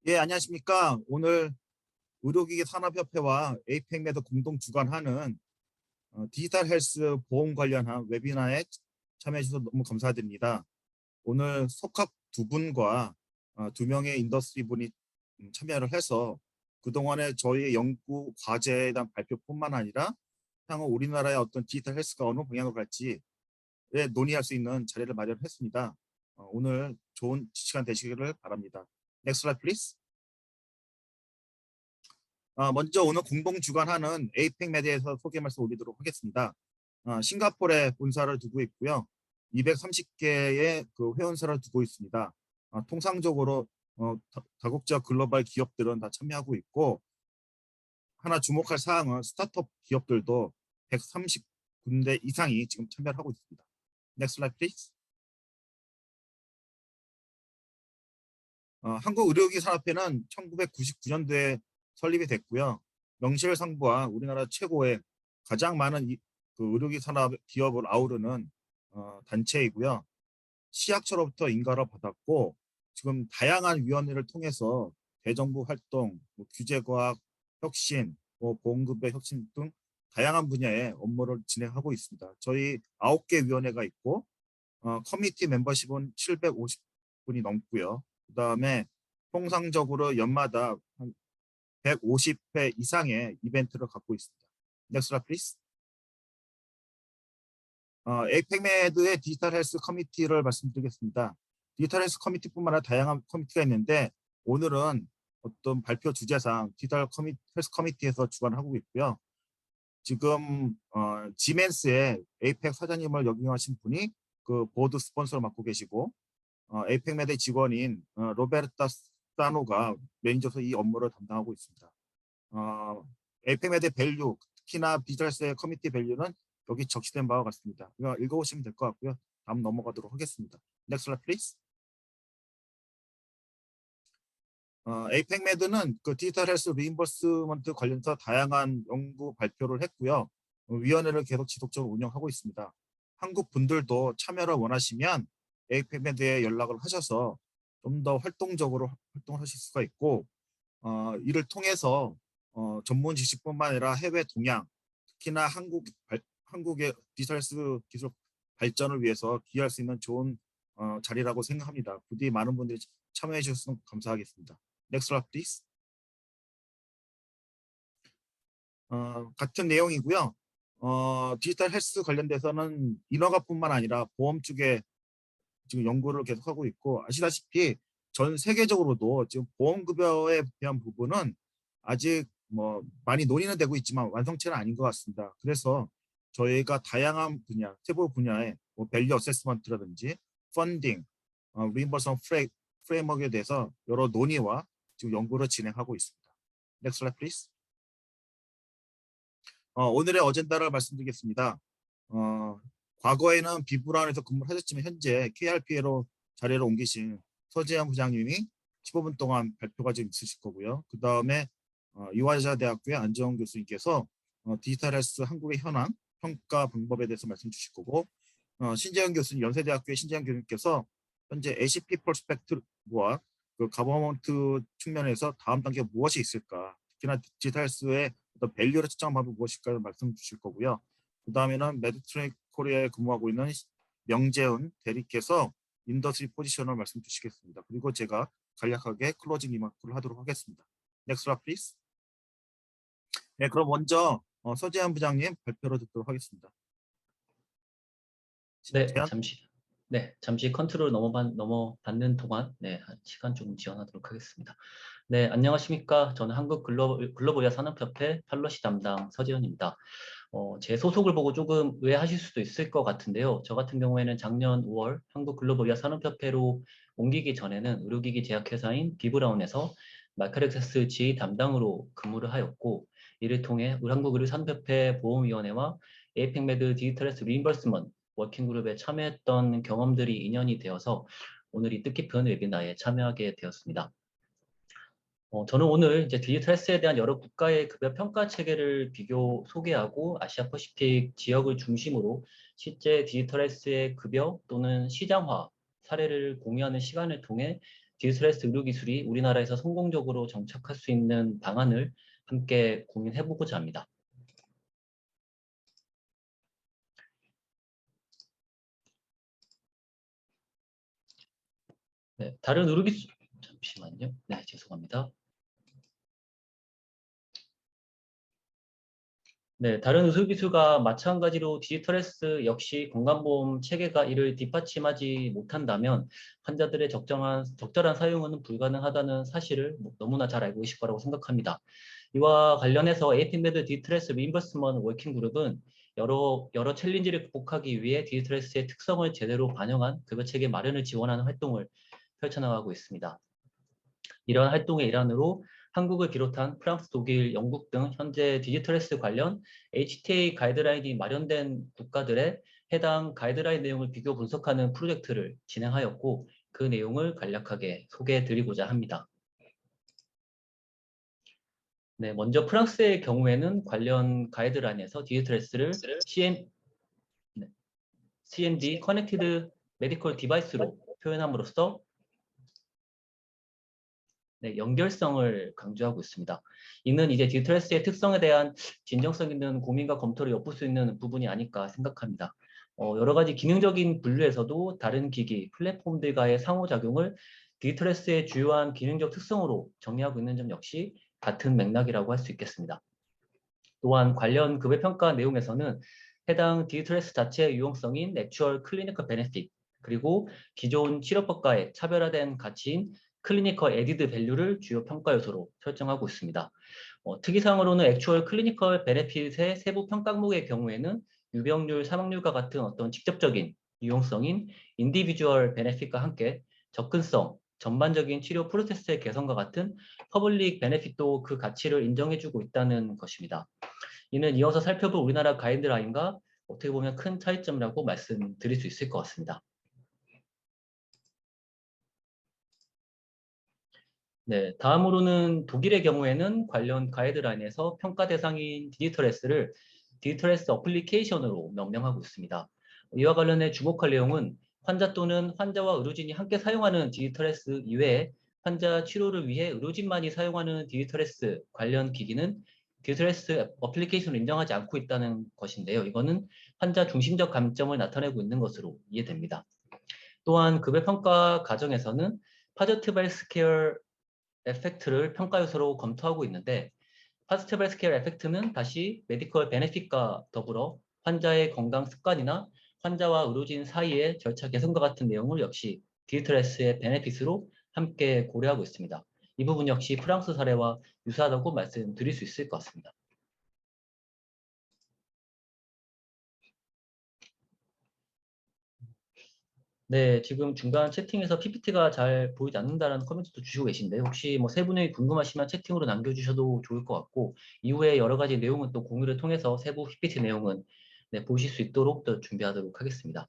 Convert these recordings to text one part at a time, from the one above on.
예, 안녕하십니까. 오늘 의료기기 산업협회와 에이펙메드 공동 주관하는 디지털 헬스 보험 관련한 웨비나에 참여해 주셔서 너무 감사드립니다. 오늘 속합 두 분과 두 명의 인더스트리 분이 참여를 해서 그동안의 저희의 연구 과제에 대한 발표뿐만 아니라 향후 우리나라의 어떤 디지털 헬스가 어느 방향으로 갈지에 논의할 수 있는 자리를 마련했습니다. 오늘 좋은 시간 되시기를 바랍니다. Next slide, please. 먼저 오늘 공동 주관하는 에이펙 매대에서 소개 말씀 올리도록 하겠습니다. 싱가포르에 본사를 두고 있고요. 230개의 그 회원사를 두고 있습니다. 통상적으로 다국적 글로벌 기업들은 다 참여하고 있고, 하나 주목할 사항은 스타트업 기업들도 130군데 이상이 지금 참여를 하고 있습니다. Next slide, please. 한국의료기산업회는 1999년도에 설립이 됐고요. 명실상부와 우리나라 최고의 가장 많은 그 의료기 산업 기업을 아우르는 단체이고요. 시약처로부터 인가를 받았고 지금 다양한 위원회를 통해서 대정부 활동, 뭐 규제과학, 혁신, 뭐 보험급여 혁신 등 다양한 분야의 업무를 진행하고 있습니다. 저희 9개 위원회가 있고 커뮤니티 멤버십은 750분이 넘고요. 그다음에 통상적으로 연마다 한 150회 이상의 이벤트를 갖고 있습니다. Next slide, please. 에이펙메드의 디지털 헬스 커뮤니티를 말씀드리겠습니다. 디지털 헬스 커뮤니티뿐만 아니라 다양한 커뮤니티가 있는데 오늘은 어떤 발표 주제상 디지털 헬스 커뮤니티에서 주관하고 있고요. 지금 지멘스의 에이펙 사장님을 역임하신 분이 그 보드 스폰서를 맡고 계시고 에이펙메드 직원인 로베르타 사노가 매니저로 이 업무를 담당하고 있습니다. 에이펙메드 밸류, 특히나 디지털스의 커뮤니티 밸류는 여기 적시된 바와 같습니다. 이거 읽어보시면 될 것 같고요. 다음 넘어가도록 하겠습니다. Next slide, please. 에이펙메드는 그 디지털 헬스 리임버스먼트 관련해서 다양한 연구 발표를 했고요. 위원회를 계속 지속적으로 운영하고 있습니다. 한국 분들도 참여를 원하시면 에이펙메드에 연락을 하셔서 좀 더 활동적으로 활동을 하실 수가 있고 이를 통해서 전문 지식뿐만 아니라 해외 동향, 특히나 한국의 디지털 기술 발전을 위해서 기여할 수 있는 좋은 자리라고 생각합니다. 부디 많은 분들이 참여해 주셨으면 감사하겠습니다. Next slide, please. 같은 내용이고요. 디지털 헬스 관련돼서는 인허가뿐만 아니라 보험 쪽에 지금 연구를 계속하고 있고 아시다시피 전 세계적으로도 지금 보험급여에 대한 부분은 아직 뭐 많이 논의는 되고 있지만 완성체는 아닌 것 같습니다. 그래서 저희가 다양한 분야, 세부 분야의 뭐 밸류 어세스먼트라든지 펀딩, 리임버선 프레임워크에 대해서 여러 논의와 지금 연구를 진행하고 있습니다. Next slide, please. 오늘의 어젠다를 말씀드리겠습니다. 어, 과거에는 비브라운에서 근무를 하셨지만 현재 KRPA로 자리를 옮기신 서재현 부장님이 15분 동안 발표가 좀 있으실 거고요. 그 다음에 이화여자대학교의 안정원 교수님께서 디지털 헬스 한국의 현황, 평가 방법에 대해서 말씀 주실 거고 신재현 교수님, 연세대학교의 신재현 교수님께서 현재 ACP 퍼스펙트와 그 가버먼트 측면에서 다음 단계 무엇이 있을까, 특히나 디지털 헬스의 어떤 밸류를 측정한 방법이 무엇일까를 말씀 주실 거고요. 그 다음에는 메디트로닉 코리아에 근무하고 있는 명재훈 대리께서 인더스트리 포지션을 말씀 주시겠습니다. 그리고 제가 간략하게 클로징 리마크를 하도록 하겠습니다. Next slide, please. 네, 그럼 먼저 서재한 부장님 발표를 듣도록 하겠습니다. 네, 재한? 잠시 컨트롤 넘어받는 동안 시간 조금 지연하도록 하겠습니다. 네, 안녕하십니까. 저는 한국 글로벌 산업협회 팔로시 담당 서지현입니다. 제 소속을 보고 조금 의아하실 수도 있을 것 같은데요. 저 같은 경우에는 작년 5월 한국 글로벌 산업협회로 옮기기 전에는 의료기기 제약회사인 비브라운에서 마켓 액세스 지휘 담당으로 근무를 하였고, 이를 통해 한국의료산업협회 보험위원회와 에이펙메드 디지털 헬스 리임버스먼트 워킹그룹에 참여했던 경험들이 인연이 되어서 오늘 이 뜻깊은 웨비나에 참여하게 되었습니다. 저는 오늘 이제 디지털 헬스에 대한 여러 국가의 급여 평가 체계를 소개하고 아시아 퍼시픽 지역을 중심으로 실제 디지털 헬스의 급여 또는 시장화 사례를 공유하는 시간을 통해 디지털 의료 기술이 우리나라에서 성공적으로 정착할 수 있는 방안을 함께 고민해보고자 합니다. 네, 다른 의료 기술, 잠시만요. 네, 죄송합니다. 네, 다른 의료 기술과 마찬가지로 디지털 헬스 역시 건강보험 체계가 이를 뒷받침하지 못한다면 환자들의 적절한 사용은 불가능하다는 사실을 너무나 잘 알고 계실 거라고 생각합니다. 이와 관련해서 에이핀메드 디지털 헬스 리임버스먼트 워킹 그룹은 여러 챌린지를 극복하기 위해 디지털 헬스의 특성을 제대로 반영한 급여 체계 마련을 지원하는 활동을 펼쳐나가고 있습니다. 이러한 활동의 일환으로 한국을 비롯한 프랑스, 독일, 영국 등 현재 디지털 헬스 관련 HTA 가이드라인이 마련된 국가들의 해당 가이드라인 내용을 비교 분석하는 프로젝트를 진행하였고 그 내용을 간략하게 소개해 드리고자 합니다. 네, 먼저 프랑스의 경우에는 관련 가이드라인에서 디지털 헬스를 CMD, 커넥티드 메디컬 디바이스로 표현함으로써 네, 연결성을 강조하고 있습니다. 이는 이제 디지털 헬스의 특성에 대한 진정성 있는 고민과 검토를 엿볼 수 있는 부분이 아닐까 생각합니다. 여러 가지 기능적인 분류에서도 다른 기기, 플랫폼들과의 상호작용을 디지털 헬스의 주요한 기능적 특성으로 정의하고 있는 점 역시 같은 맥락이라고 할 수 있겠습니다. 또한 관련 급여 평가 내용에서는 해당 디지털 헬스 자체의 유용성인 액추얼 클리니컬 베네핏 그리고 기존 치료법과의 차별화된 가치인 클리니컬 에디드 밸류를 주요 평가 요소로 설정하고 있습니다. 특이사항으로는 액추얼 클리니컬 베네핏의 세부 평가 항목의 경우에는 유병률, 사망률과 같은 어떤 직접적인 유용성인 인디비주얼 베네핏과 함께 접근성, 전반적인 치료 프로세스의 개선과 같은 퍼블릭 베네핏도 그 가치를 인정해주고 있다는 것입니다. 이는 이어서 살펴볼 우리나라 가이드라인과 어떻게 보면 큰 차이점이라고 말씀드릴 수 있을 것 같습니다. 네, 다음으로는 독일의 경우에는 관련 가이드라인에서 평가 대상인 디지털 헬스를 디지털 헬스 어플리케이션으로 명명하고 있습니다. 이와 관련해 주목할 내용은 환자 또는 환자와 의료진이 함께 사용하는 디지털 헬스 이외에 환자 치료를 위해 의료진만이 사용하는 디지털 헬스 관련 기기는 디지털 헬스 어플리케이션을 인정하지 않고 있다는 것인데요. 이거는 환자 중심적 관점을 나타내고 있는 것으로 이해됩니다. 또한 급여 평가 과정에서는 파저티브 헬스케어 에펙트를 평가 요소로 검토하고 있는데 파스티벌 스케일 에펙트는 다시 메디컬 베네핏과 더불어 환자의 건강 습관이나 환자와 의료진 사이의 절차 개선과 같은 내용을 역시 디지털 헬스의 베네핏으로 함께 고려하고 있습니다. 이 부분 역시 프랑스 사례와 유사하다고 말씀드릴 수 있을 것 같습니다. 네, 지금 중간 채팅에서 PPT가 잘 보이지 않는다는 코멘트도 주시고 계신데 혹시 뭐 세 분이 궁금하시면 채팅으로 남겨주셔도 좋을 것 같고 이후에 여러 가지 내용은 또 공유를 통해서 세부 PPT 내용은 네, 보실 수 있도록 또 준비하도록 하겠습니다.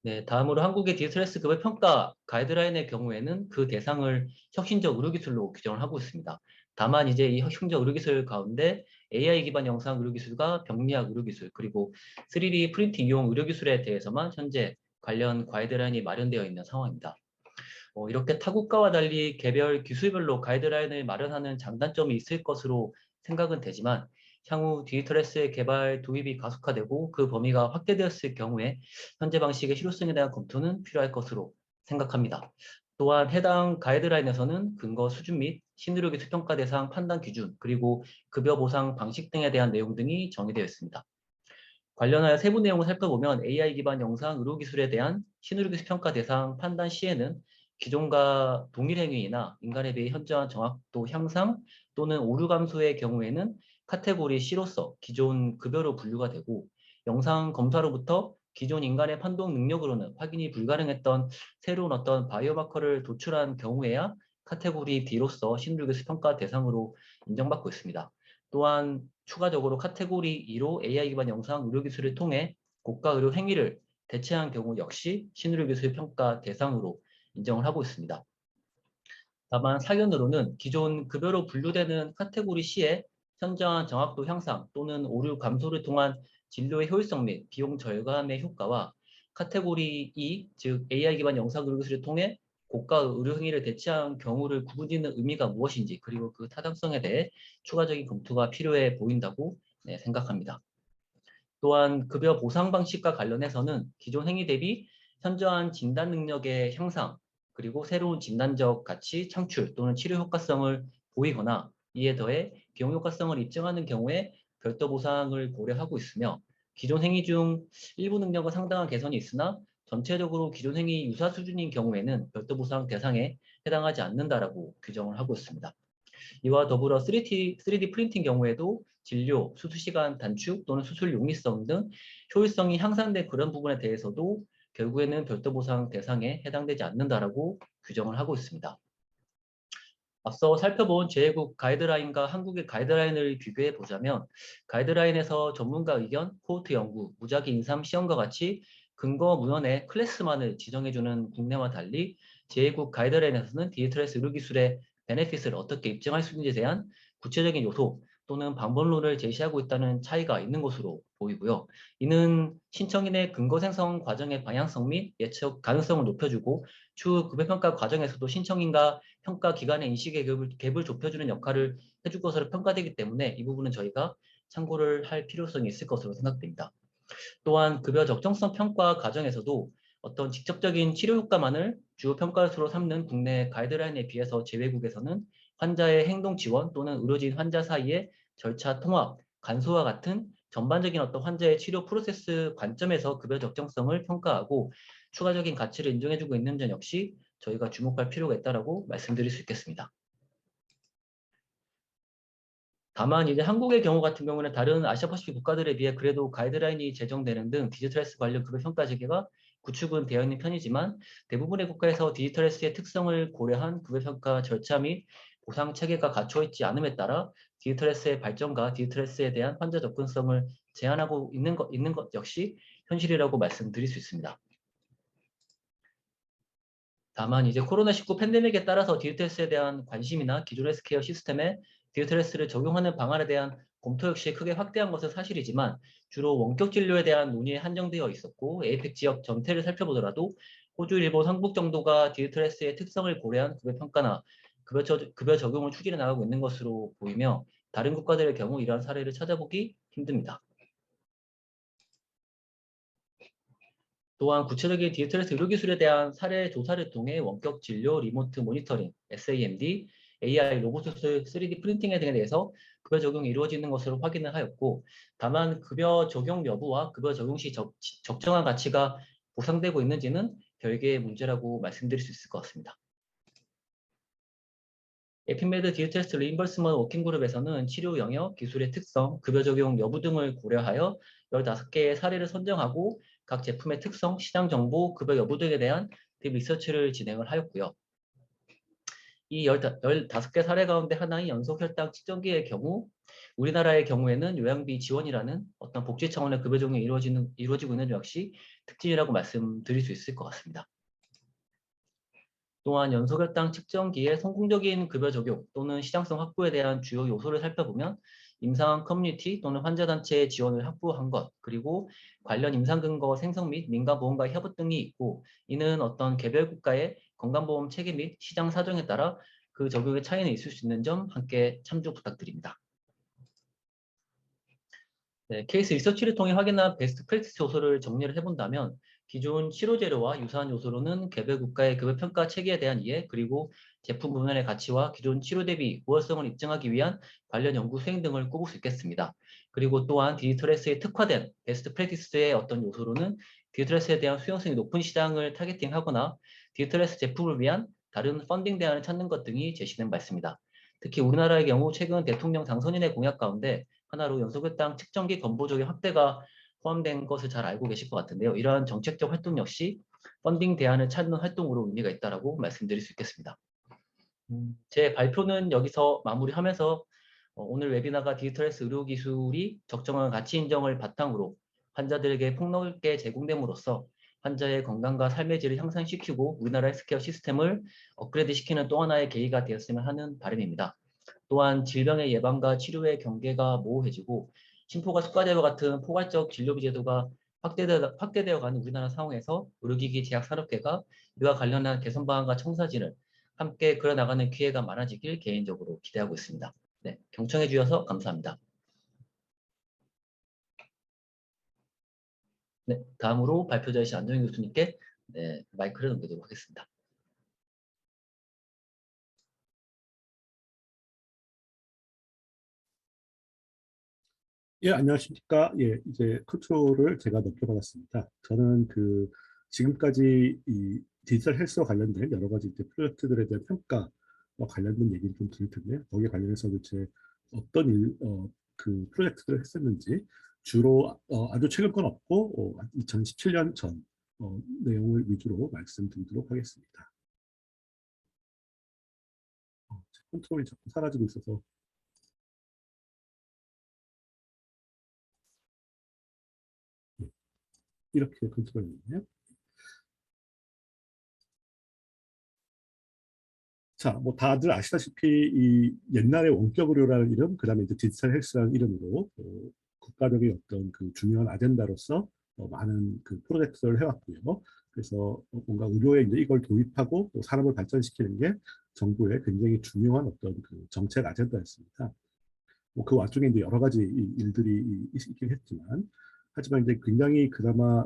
네, 다음으로 한국의 디지털 급여 평가 가이드라인의 경우에는 그 대상을 혁신적 의료기술로 규정을 하고 있습니다. 다만 이제 이 혁신적 의료기술 가운데 AI 기반 영상 의료기술과 병리학 의료기술 그리고 3D 프린팅 이용 의료기술에 대해서만 현재 관련 가이드라인이 마련되어 있는 상황입니다. 이렇게 타국가와 달리 개별 기술별로 가이드라인을 마련하는 장단점이 있을 것으로 생각은 되지만 향후 디지털 헬스의 개발 도입이 가속화되고 그 범위가 확대되었을 경우에 현재 방식의 실효성에 대한 검토는 필요할 것으로 생각합니다. 또한 해당 가이드라인에서는 근거 수준 및 신의료 기술 평가 대상 판단 기준 그리고 급여 보상 방식 등에 대한 내용 등이 정의되어 있습니다. 관련하여 세부 내용을 살펴보면 AI 기반 영상 의료 기술에 대한 신의료 기술 평가 대상 판단 시에는 기존과 동일 행위이나 인간에 비해 현저한 정확도 향상 또는 오류 감소의 경우에는 카테고리 C로서 기존 급여로 분류가 되고 영상 검사로부터 기존 인간의 판독 능력으로는 확인이 불가능했던 새로운 어떤 바이오마커를 도출한 경우에야 카테고리 D로서 신의료 기술 평가 대상으로 인정받고 있습니다. 또한 추가적으로 카테고리 2로 AI 기반 영상 의료 기술을 통해 고가 의료 행위를 대체한 경우 역시 신의료 기술 평가 대상으로 인정을 하고 있습니다. 다만 사견으로는 기존 급여로 분류되는 카테고리 C의 현저한 정확도 향상 또는 오류 감소를 통한 진료의 효율성 및 비용 절감의 효과와 카테고리 E, 즉 AI 기반 영상 의료 기술을 통해 고가 의료 행위를 대체한 경우를 구분짓는 의미가 무엇인지 그리고 그 타당성에 대해 추가적인 검토가 필요해 보인다고 생각합니다. 또한 급여 보상 방식과 관련해서는 기존 행위 대비 현저한 진단 능력의 향상, 그리고 새로운 진단적 가치 창출 또는 치료 효과성을 보이거나 이에 더해 비용 효과성을 입증하는 경우에 별도 보상을 고려하고 있으며 기존 행위 중 일부 능력은 상당한 개선이 있으나 전체적으로 기존 행위 유사 수준인 경우에는 별도 보상 대상에 해당하지 않는다라고 규정을 하고 있습니다. 이와 더불어 3D 프린팅 경우에도 진료, 수술 시간 단축 또는 수술 용이성 등 효율성이 향상된 그런 부분에 대해서도 결국에는 별도 보상 대상에 해당되지 않는다라고 규정을 하고 있습니다. 앞서 살펴본 제외국 가이드라인과 한국의 가이드라인을 비교해 보자면 가이드라인에서 전문가 의견, 코호트 연구, 무작위 인삼 시험과 같이 근거 무연의 클래스만을 지정해주는 국내와 달리 제외국 가이드라인에서는 디지털에서 의료기술의 베네핏을 어떻게 입증할 수 있는지에 대한 구체적인 요소 또는 방법론을 제시하고 있다는 차이가 있는 것으로 보이고요. 이는 신청인의 근거 생성 과정의 방향성 및 예측 가능성을 높여주고 추후 급여평가 과정에서도 신청인과 평가 기관의 인식의 갭을 좁혀주는 역할을 해줄 것으로 평가되기 때문에 이 부분은 저희가 참고를 할 필요성이 있을 것으로 생각됩니다. 또한 급여 적정성 평가 과정에서도 어떤 직접적인 치료 효과만을 주요 평가수로 삼는 국내 가이드라인에 비해서 제외국에서는 환자의 행동 지원 또는 의료진 환자 사이의 절차 통합, 간소화 같은 전반적인 어떤 환자의 치료 프로세스 관점에서 급여 적정성을 평가하고 추가적인 가치를 인정해주고 있는 점 역시 저희가 주목할 필요가 있다고 말씀드릴 수 있겠습니다. 다만 이제 한국의 경우 같은 경우는 다른 아시아 퍼시픽 국가들에 비해 그래도 가이드라인이 제정되는 등 디지털 헬스 관련 급여 평가 체계가 구축은 되어 있는 편이지만 대부분의 국가에서 디지털 헬스의 특성을 고려한 급여 평가 절차 및 보상 체계가 갖춰 있지 않음에 따라 디지털 헬스의 발전과 디지털 헬스에 대한 환자 접근성을 제한하고 있는 것 역시 현실이라고 말씀드릴 수 있습니다. 다만 이제 코로나19 팬데믹에 따라서 디지털 헬스에 대한 관심이나 기존 헬스케어 시스템에 디지털 헬스를 적용하는 방안에 대한 검토 역시 크게 확대한 것은 사실이지만 주로 원격 진료에 대한 논의에 한정되어 있었고 에이펙 지역 전체를 살펴보더라도 호주, 일본, 한국 정도가 디지털 헬스의 특성을 고려한 급여 평가나 급여 적용을 추진해 나가고 있는 것으로 보이며 다른 국가들의 경우 이러한 사례를 찾아보기 힘듭니다. 또한 구체적인 디지털 헬스 의료기술에 대한 사례 조사를 통해 원격 진료, 리모트 모니터링, SAMD, AI 로봇 수술, 3D 프린팅에 등에 대해서 급여 적용이 이루어지는 것으로 확인을 하였고 다만 급여 적용 여부와 급여 적용 시 적정한 가치가 보상되고 있는지는 별개의 문제라고 말씀드릴 수 있을 것 같습니다. 에피메드 디지털 리임버스먼트 워킹그룹에서는 치료 영역, 기술의 특성, 급여 적용 여부 등을 고려하여 15개의 사례를 선정하고 각 제품의 특성, 시장 정보, 급여 여부 등에 대한 딥 리서치를 진행을 하였고요. 이 15개 사례 가운데 하나인 연속혈당 측정기의 경우 우리나라의 경우에는 요양비 지원이라는 어떤 복지 차원의 급여 적용이 이루어지고 있는 점 역시 특징이라고 말씀드릴 수 있을 것 같습니다. 또한 연소혈당 측정기의 성공적인 급여 적용 또는 시장성 확보에 대한 주요 요소를 살펴보면 임상 커뮤니티 또는 환자단체의 지원을 확보한 것 그리고 관련 임상근거 생성 및 민간보험과 협업 등이 있고 이는 어떤 개별 국가의 건강보험 체계 및 시장 사정에 따라 그 적용의 차이는 있을 수 있는 점 함께 참조 부탁드립니다. 네, 케이스 리서치를 통해 확인한 베스트 프랙티스 요소를 정리를 해본다면 기존 치료 재료와 유사한 요소로는 개별 국가의 급여 평가 체계에 대한 이해 그리고 제품 분할의 가치와 기존 치료 대비 우월성을 입증하기 위한 관련 연구 수행 등을 꼽을 수 있겠습니다. 그리고 또한 디지털 헬스에 특화된 베스트 프랙티스의 어떤 요소로는 디지털 헬스에 대한 수용성이 높은 시장을 타겟팅하거나 디지털 헬스 제품을 위한 다른 펀딩 대안을 찾는 것 등이 제시된 바 있습니다. 특히 우리나라의 경우 최근 대통령 당선인의 공약 가운데 하나로 연소혈당 측정기 건보 적용 확대가 포함된 것을 잘 알고 계실 것 같은데요. 이러한 정책적 활동 역시 펀딩 대안을 찾는 활동으로 의미가 있다고 말씀드릴 수 있겠습니다. 제 발표는 여기서 마무리하면서 오늘 웨비나가 디지털 헬스 의료기술이 적정한 가치 인정을 바탕으로 환자들에게 폭넓게 제공됨으로써 환자의 건강과 삶의 질을 향상시키고 우리나라 헬스케어 시스템을 업그레이드시키는 또 하나의 계기가 되었으면 하는 바람입니다. 또한 질병의 예방과 치료의 경계가 모호해지고 심포가 습관제와 같은 포괄적 진료비 제도가 확대되어 가는 우리나라 상황에서 의료기기 제약산업계가 이와 관련한 개선 방안과 청사진을 함께 그려나가는 기회가 많아지길 개인적으로 기대하고 있습니다. 네, 경청해 주셔서 감사합니다. 네, 다음으로 발표자이신 안정희 교수님께 네, 마이크를 넘기도록 하겠습니다. 예, 안녕하십니까. 예, 이제 컨트롤을 제가 넘겨받았습니다. 저는 지금까지 이 디지털 헬스와 관련된 여러 가지 이제 프로젝트들에 대한 평가와 관련된 얘기를 좀 드릴 텐데, 거기에 관련해서 도대체 어떤 그 프로젝트들을 했었는지, 주로 아주 최근 건 없고 2017년 전 내용을 위주로 말씀드리도록 하겠습니다. 컨트롤이 자꾸 사라지고 있어서 이렇게 컨트롤이 있네요. 자, 뭐 다들 아시다시피 이 옛날에 원격 의료라는 이름, 그다음에 이제 디지털 헬스라는 이름으로 국가적인 어떤 그 중요한 아젠다로서 많은 그 프로젝트를 해왔고요. 그래서 뭔가 의료에 이제 이걸 도입하고 또 산업을 발전시키는 게 정부의 굉장히 중요한 어떤 그 정책 아젠다였습니다. 뭐 그 와중에 이제 여러 가지 일들이 있긴 했지만, 하지만 이제 굉장히 그나마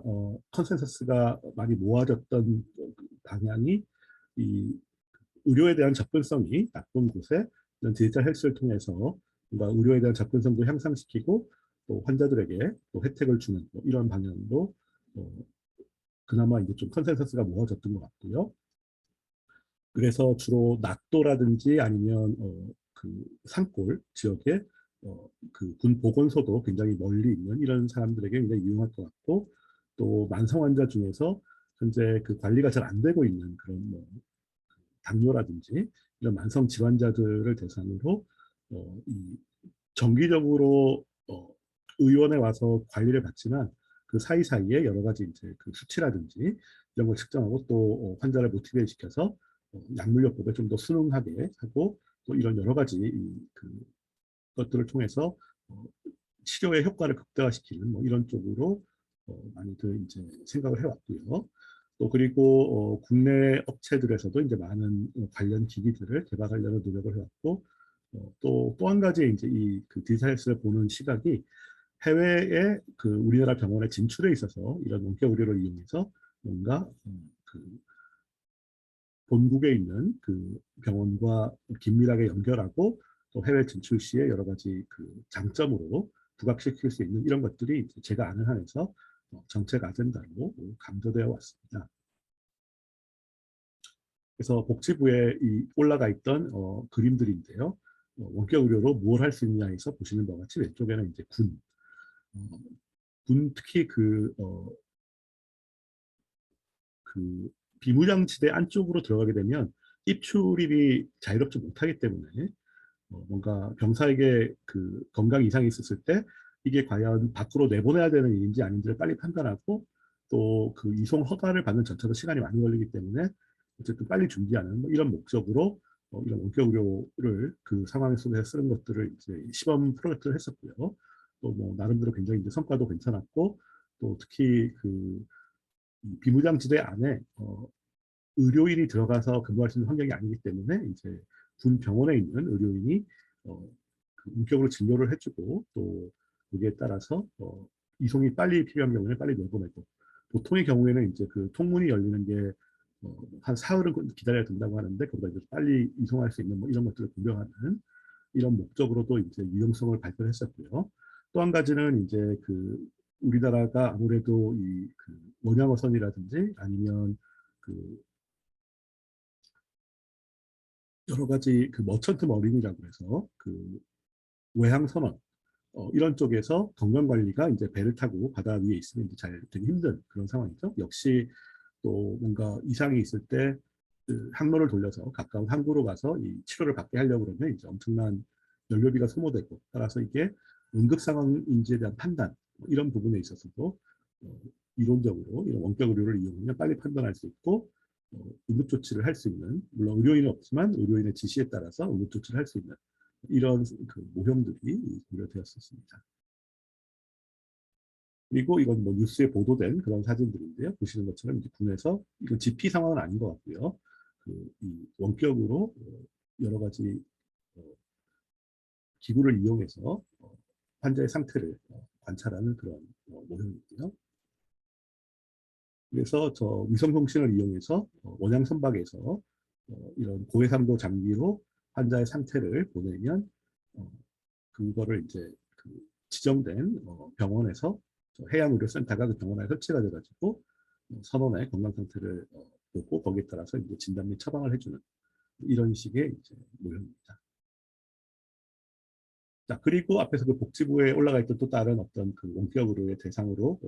컨센서스가 많이 모아졌던 방향이 이 의료에 대한 접근성이 나쁜 곳에 이런 디지털 헬스를 통해서 뭔가 의료에 대한 접근성도 향상시키고 또 환자들에게 또 혜택을 주는 뭐 이런 방향으로 그나마 이제 좀 컨센서스가 모아졌던 것 같고요. 그래서 주로 낙도라든지 아니면 그 산골 지역에 그 군 보건소도 굉장히 멀리 있는 이런 사람들에게 굉장히 유용할 것 같고, 또 만성 환자 중에서 현재 그 관리가 잘 안 되고 있는 그런 뭐 당뇨라든지 이런 만성 질환자들을 대상으로 이 정기적으로 의원에 와서 관리를 받지만 그 사이사이에 여러 가지 이제 그 수치라든지 이런 걸 측정하고 또 환자를 모티베이트 시켜서 약물요법에 좀 더 순응하게 하고 또 이런 여러 가지 그 것들을 통해서 치료의 효과를 극대화시키는 뭐 이런 쪽으로 많이들 이제 생각을 해왔고요. 또 그리고 국내 업체들에서도 이제 많은 관련 기기들을 개발하려는 노력을 해왔고, 또 한 가지 이제 그 디지털 헬스를 보는 시각이 해외에 그 우리나라 병원에 진출해 있어서 이런 원격 의료를 이용해서 뭔가 그 본국에 있는 그 병원과 긴밀하게 연결하고 또 해외 진출 시에 여러 가지 그 장점으로 부각시킬 수 있는 이런 것들이 제가 아는 한에서 정책 아젠다로 강조되어 왔습니다. 그래서 복지부에 올라가 있던 그림들인데요. 원격 의료로 뭘 할 수 있느냐에서 보시는 바와 같이 왼쪽에는 이제 군 특히 그 비무장지대 안쪽으로 들어가게 되면 입출입이 자유롭지 못하기 때문에 뭔가 병사에게 그 건강 이상이 있었을 때 이게 과연 밖으로 내보내야 되는 일인지 아닌지를 빨리 판단하고 또 그 이송 허가를 받는 절차도 시간이 많이 걸리기 때문에 어쨌든 빨리 준비하는 뭐 이런 목적으로 이런 원격 의료를 그 상황 속에서 쓰는 것들을 이제 시범 프로젝트를 했었고요. 또 뭐 나름대로 굉장히 이제 성과도 괜찮았고, 또 특히 그 비무장지대 안에 의료인이 들어가서 근무할 수 있는 환경이 아니기 때문에 이제 군 병원에 있는 의료인이 그 원격으로 진료를 해주고 또 여기에 따라서 이송이 빨리 필요한 경우에는 빨리 내보내고, 보통의 경우에는 이제 그 통문이 열리는 게 한 사흘은 기다려야 된다고 하는데 그보다 이제 빨리 이송할 수 있는 뭐 이런 것들을 고려하는 이런 목적으로도 이제 유용성을 발표했었고요. 또 한 가지는 이제 그 우리나라가 아무래도 그 원양어선이라든지 아니면 그 여러 가지 그 머천트 머린이라고 해서 그 외항 선원 이런 쪽에서 건강 관리가 이제 배를 타고 바다 위에 있으면 이제 잘 되게 힘든 그런 상황이죠. 역시 또 뭔가 이상이 있을 때그 항로를 돌려서 가까운 항구로 가서 이 치료를 받게 하려고 그러면 이제 엄청난 연료비가 소모되고, 따라서 이게 응급 상황인지에 대한 판단 이런 부분에 있어서도 이론적으로 이런 원격 의료를 이용하면 빨리 판단할 수 있고 응급 조치를 할 수 있는, 물론 의료인은 없지만 의료인의 지시에 따라서 응급 조치를 할 수 있는 이런 그 모형들이 고려되었었습니다. 그리고 이건 뭐 뉴스에 보도된 그런 사진들인데요. 보시는 것처럼 이제 군에서 이건 GP 상황은 아닌 것 같고요. 이 원격으로 여러 가지 어, 기구를 이용해서 환자의 상태를 관찰하는 그런 모형이고요. 그래서 저 위성통신을 이용해서 원양 선박에서 이런 고해상도 장비로 환자의 상태를 보내면 그거를 이제 그 지정된 병원에서 해양의료센터가 그 병원에 설치가 돼가지고 선원의 건강 상태를 보고 거기에 따라서 이제 진단 및 처방을 해주는 이런 식의 이제 모형입니다. 자, 그리고 앞에서 그 복지부에 올라가 있던 또 다른 어떤 그 원격으로의 대상으로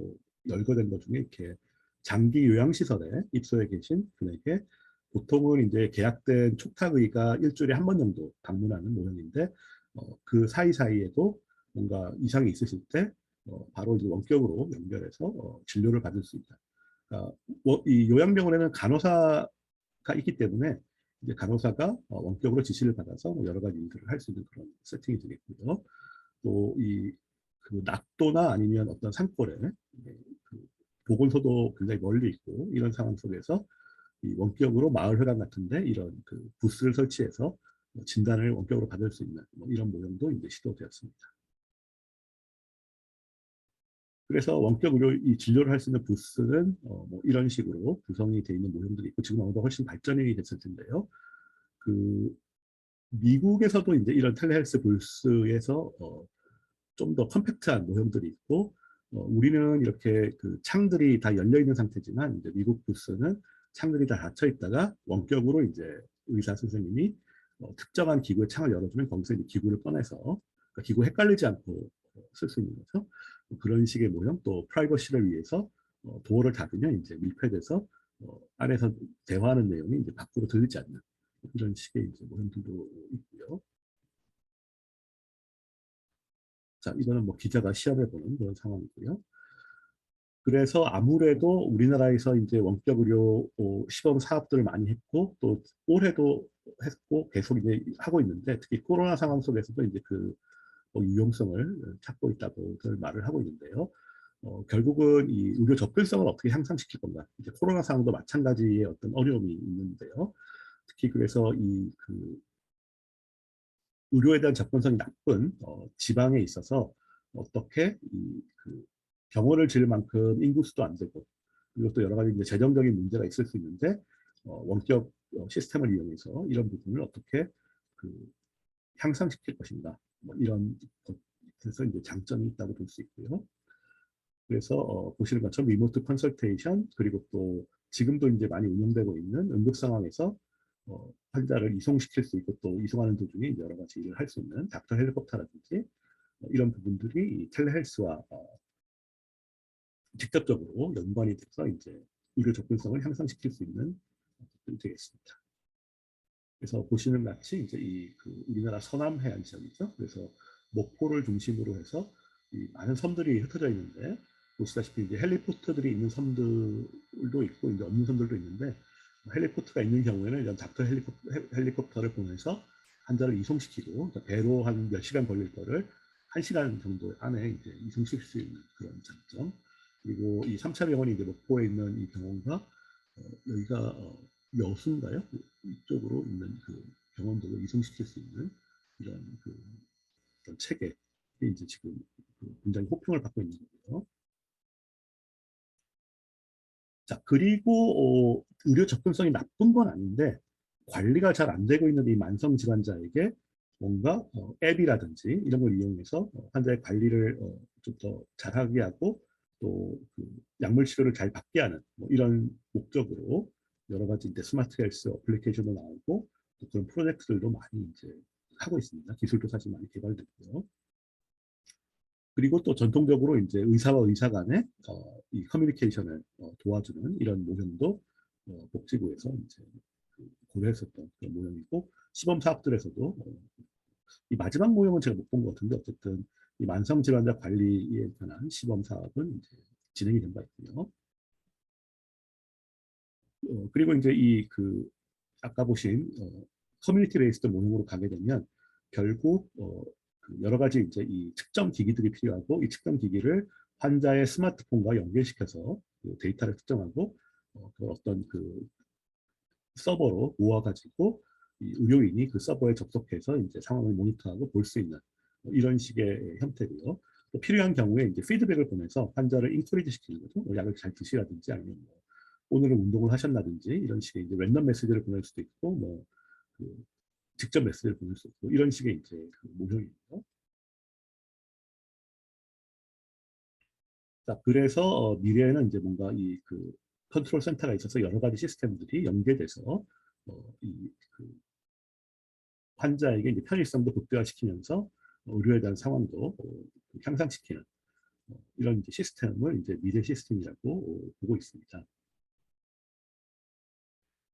열거된 것 중에 이렇게 장기 요양시설에 입소해 계신 분에게 보통은 이제 계약된 촉탁의가 일주일에 한 번 정도 방문하는 모형인데 그 사이사이에도 뭔가 이상이 있으실 때 바로 이제 원격으로 연결해서 진료를 받을 수 있다. 그러니까 이 요양병원에는 간호사가 있기 때문에 이제 간호사가 원격으로 지시를 받아서 여러 가지 일들을 할 수 있는 그런 세팅이 되겠고요. 또 이 그 낙도나 아니면 어떤 산골에 그 보건소도 굉장히 멀리 있고 이런 상황 속에서 이 원격으로 마을 회관 같은데 이런 그 부스를 설치해서 진단을 원격으로 받을 수 있는 이런 모형도 이제 시도되었습니다. 그래서 원격 의료 이 진료를 할 수 있는 부스는 뭐 이런 식으로 구성이 되어 있는 모형들이 있고 지금 아무도 훨씬 발전이 됐을 텐데요. 그 미국에서도 이제 이런 텔레헬스 부스에서 좀 더 컴팩트한 모형들이 있고 우리는 이렇게 그 창들이 다 열려 있는 상태지만 이제 미국 부스는 창들이 다 닫혀 있다가 원격으로 이제 의사 선생님이 특정한 기구의 창을 열어주면 거기서 이제 기구를 꺼내서 그러니까 기구 헷갈리지 않고 쓸 수 있는 거죠. 그런 식의 모형 또 프라이버시를 위해서 도어를 닫으면 이제 밀폐돼서 안에서 대화하는 내용이 이제 밖으로 들리지 않는 이런 식의 이제 모형들도 있고요. 자, 이거는 뭐 기자가 시험해보는 그런 상황이고요. 그래서 아무래도 우리나라에서 이제 원격 의료 시범 사업들을 많이 했고 또 올해도 했고 계속 이제 하고 있는데 특히 코로나 상황 속에서도 이제 그 유용성을 찾고 있다고들 말을 하고 있는데요. 결국은 이 의료 접근성을 어떻게 향상시킬 건가. 이제 코로나 상황도 마찬가지의 어떤 어려움이 있는데요. 특히 그래서 이 그 의료에 대한 접근성이 나쁜 지방에 있어서 어떻게 그 병원을 지을 만큼 인구수도 안 되고 그리고 또 여러 가지 이제 재정적인 문제가 있을 수 있는데 원격 시스템을 이용해서 이런 부분을 어떻게 그 향상시킬 것인가 뭐 이런 것에서 이제 장점이 있다고 볼 수 있고요. 그래서 보시는 것처럼 리모트 컨설테이션 그리고 또 지금도 이제 많이 운영되고 있는 응급 상황에서 환자를 이송시킬 수 있고 또 이송하는 도중에 여러 가지 일을 할 수 있는 닥터 헬리콥터라든지 이런 부분들이 이 텔레헬스와 직접적으로 연관이 돼서 이제 의료 접근성을 향상시킬 수 있는 것들이 되겠습니다. 그래서 보시는 같이 이제 그 우리나라 서남 해안 지역이죠. 그래서 목포를 중심으로 해서 이 많은 섬들이 흩어져 있는데 보시다시피 이제 헬리포트들이 있는 섬들도 있고 이제 없는 섬들도 있는데 헬리포트가 있는 경우에는 이런 닥터 헬리콥터를 보내서 환자를 이송시키고 그러니까 배로 한 몇 시간 걸릴 거를 1시간 정도 안에 이제 이송시킬 수 있는 그런 장점. 그리고 이 3차 병원이 이제 목포에 있는 이 병원과 여기가 여수인가요? 이쪽으로 있는 그 병원들을 이송시킬 수 있는 이런 그 어떤 체계에 이제 지금 굉장히 호평을 받고 있는 거고요. 자, 그리고 의료 접근성이 나쁜 건 아닌데 관리가 잘 안 되고 있는 이 만성 질환자에게 뭔가 앱이라든지 이런 걸 이용해서 환자의 관리를 좀 더 잘하게 하고 또 그 약물 치료를 잘 받게 하는 뭐 이런 목적으로 여러 가지 이제 스마트 헬스 어플리케이션도 나오고 또 그런 프로젝트들도 많이 이제 하고 있습니다. 기술도 사실 많이 개발됐고요. 그리고 또 전통적으로 이제 의사와 의사 간의 이 커뮤니케이션을 도와주는 이런 모형도 복지부에서 이제 고려했었던 그런 모형이고 시범 사업들에서도 이 마지막 모형은 제가 못 본 것 같은데 어쨌든 이 만성 질환자 관리에 관한 시범 사업은 이제 진행이 된 바 있고요. 그리고 이제 이 그 아까 보신 커뮤니티 베이스드 모형으로 가게 되면 결국 그 여러 가지 이제 이 측정 기기들이 필요하고 이 측정 기기를 환자의 스마트폰과 연결시켜서 그 데이터를 특정하고 그걸 어떤 그 서버로 모아가지고 이 의료인이 그 서버에 접속해서 이제 상황을 모니터하고 볼 수 있는 이런 식의 형태고요. 또 필요한 경우에 이제 피드백을 보내서 환자를 인커리지 시키는 거죠. 뭐 약을 잘 드시라든지 아니면 뭐 오늘은 운동을 하셨나든지 이런 식의 이제 랜덤 메시지를 보낼 수도 있고 뭐그 직접 메시지를 보낼 수 있고 이런 식의 이제 그 모형입니다. 자, 그래서 미래에는 이제 뭔가 이 그 컨트롤 센터가 있어서 여러 가지 시스템들이 연계돼서 이그 환자에게 이제 편의성도 극대화시키면서 의료에 대한 상황도 향상시키는 이런 이제 시스템을 이제 미래 시스템이라고 보고 있습니다.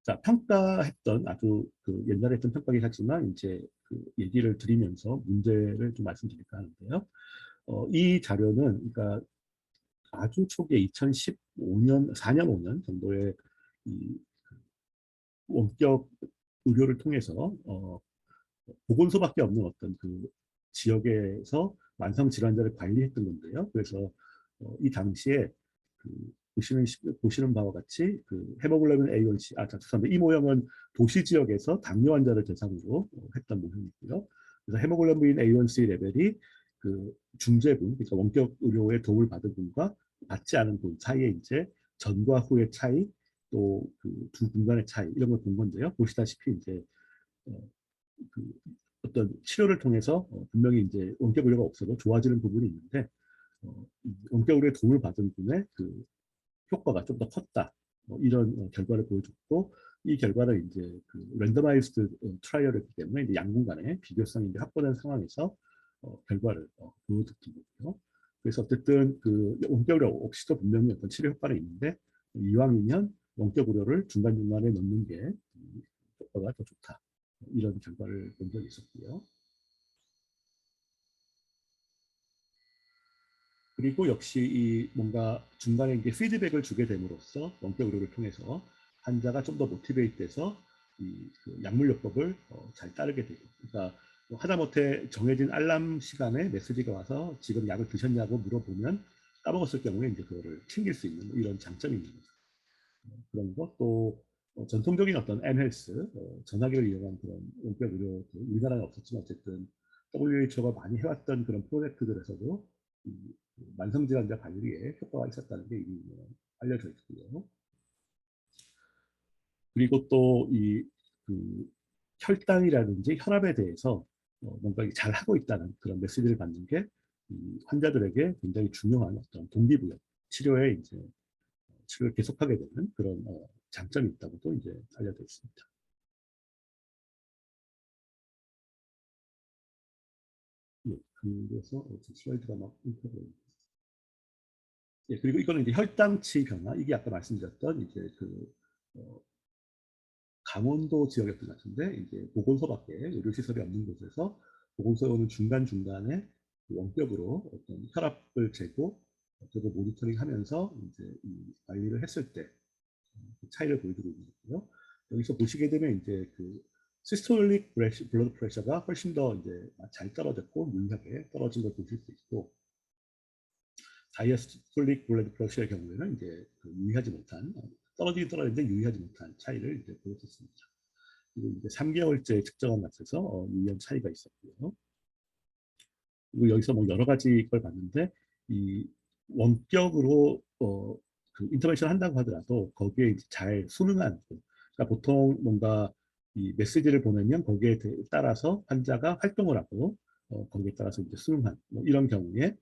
자, 평가했던 아주 그 옛날에 했던 평가이긴 하지만 이제 그 얘기를 드리면서 문제를 좀 말씀드릴까 하는데요. 이 자료는 그러니까 아주 초기에 2015년, 4년, 5년 정도의 이 원격 의료를 통해서 보건소밖에 없는 어떤 그 지역에서 만성 질환자를 관리했던 건데요. 그래서 이 당시에 그 보시는 바와 같이 그 헤모글로빈 A1C, 죄송합니다. 이 모형은 도시 지역에서 당뇨 환자를 대상으로 했던 모형이고요. 그래서 헤모글로빈 A1C 레벨이 그 중재분, 그러니까 원격 의료에 도움을 받은 분과 받지 않은 분 사이에 이제 전과 후의 차이, 또 그 두 분간의 차이 이런 걸 본 건데요. 보시다시피 이제 그 어떤 치료를 통해서 분명히 이제 원격 의료가 없어도 좋아지는 부분이 있는데 원격 의료의 도움을 받은 분의 그 효과가 좀 더 컸다. 이런 결과를 보여줬고 이 결과를 이제 그 랜더마이즈드 트라이얼이기 때문에 이제 양분 간의 비교성이 이제 확보된 상황에서 결과를 보여줬던 거고요. 그래서 어쨌든 그 원격 의료 없이도 분명히 어떤 치료 효과는 있는데 이왕이면 원격 의료를 중간중간에 넣는 게 효과가 더 좋다. 이런 결과를 본 적이 있었고요. 그리고 역시 이 뭔가 중간에 이제 피드백을 주게 됨으로써 원격 의료를 통해서 환자가 좀 더 모티베이트돼서 이그 약물요법을 잘 따르게 되고, 그러니까 뭐 하다못해 정해진 알람 시간에 메시지가 와서 지금 약을 드셨냐고 물어보면 까먹었을 경우에 이제 그거를 챙길 수 있는 이런 장점이 있는 거죠. 그런 것, 또 전통적인 어떤 m헬스, 전화기를 이용한 그런 원격 의료, 우리나라는 없었지만 어쨌든 WHO가 많이 해왔던 그런 프로젝트들에서도 만성질환자 관리에 효과가 있었다는 게 이미 알려져 있고요. 그리고 또 그 혈당이라든지 혈압에 대해서 뭔가 잘 하고 있다는 그런 메시지를 받는 게 환자들에게 굉장히 중요한 어떤 동기부여, 치료에 이제 치료를 계속하게 되는 그런 장점이 있다고도 이제 알려져 있습니다. 예, 그래서 슬라이드가 막 끊겨버립니다. 예, 그리고 이거는 이제 혈당치 변화, 이게 아까 말씀드렸던 이제 그 강원도 지역이었던 것 같은데 이제 보건소밖에 의료시설이 없는 곳에서 보건소에 오는 중간중간에 원격으로 어떤 혈압을 재고 그걸 모니터링하면서 이제 이 관리를 했을 때 차이를 보여주고 있는 거고요. 여기서 보시게 되면 이제 그 시스톨릭 블러드 프레셔가 훨씬 더 이제 잘 떨어졌고 유의하게 떨어진 걸 보실 수 있고, 다이어스톨릭 블러드 프레셔의 경우에는 이제 그 유의하지 못한 떨어지긴 떨어졌는데 유의하지 못한 차이를 이제 보였었습니다. 그리고 이제 3개월째 측정한 맛에서 유의한 차이가 있었고요. 그리고 여기서 뭐 여러 가지 걸 봤는데 이 원격으로 그 인터벤션 한다고 하더라도 거기에 이제 잘 순응한, 그러니까 보통 뭔가 이 메시지를 보내면 거기에 따라서 환자가 활동을 하고 거기에 따라서 이제 순응한 뭐 이런 경우에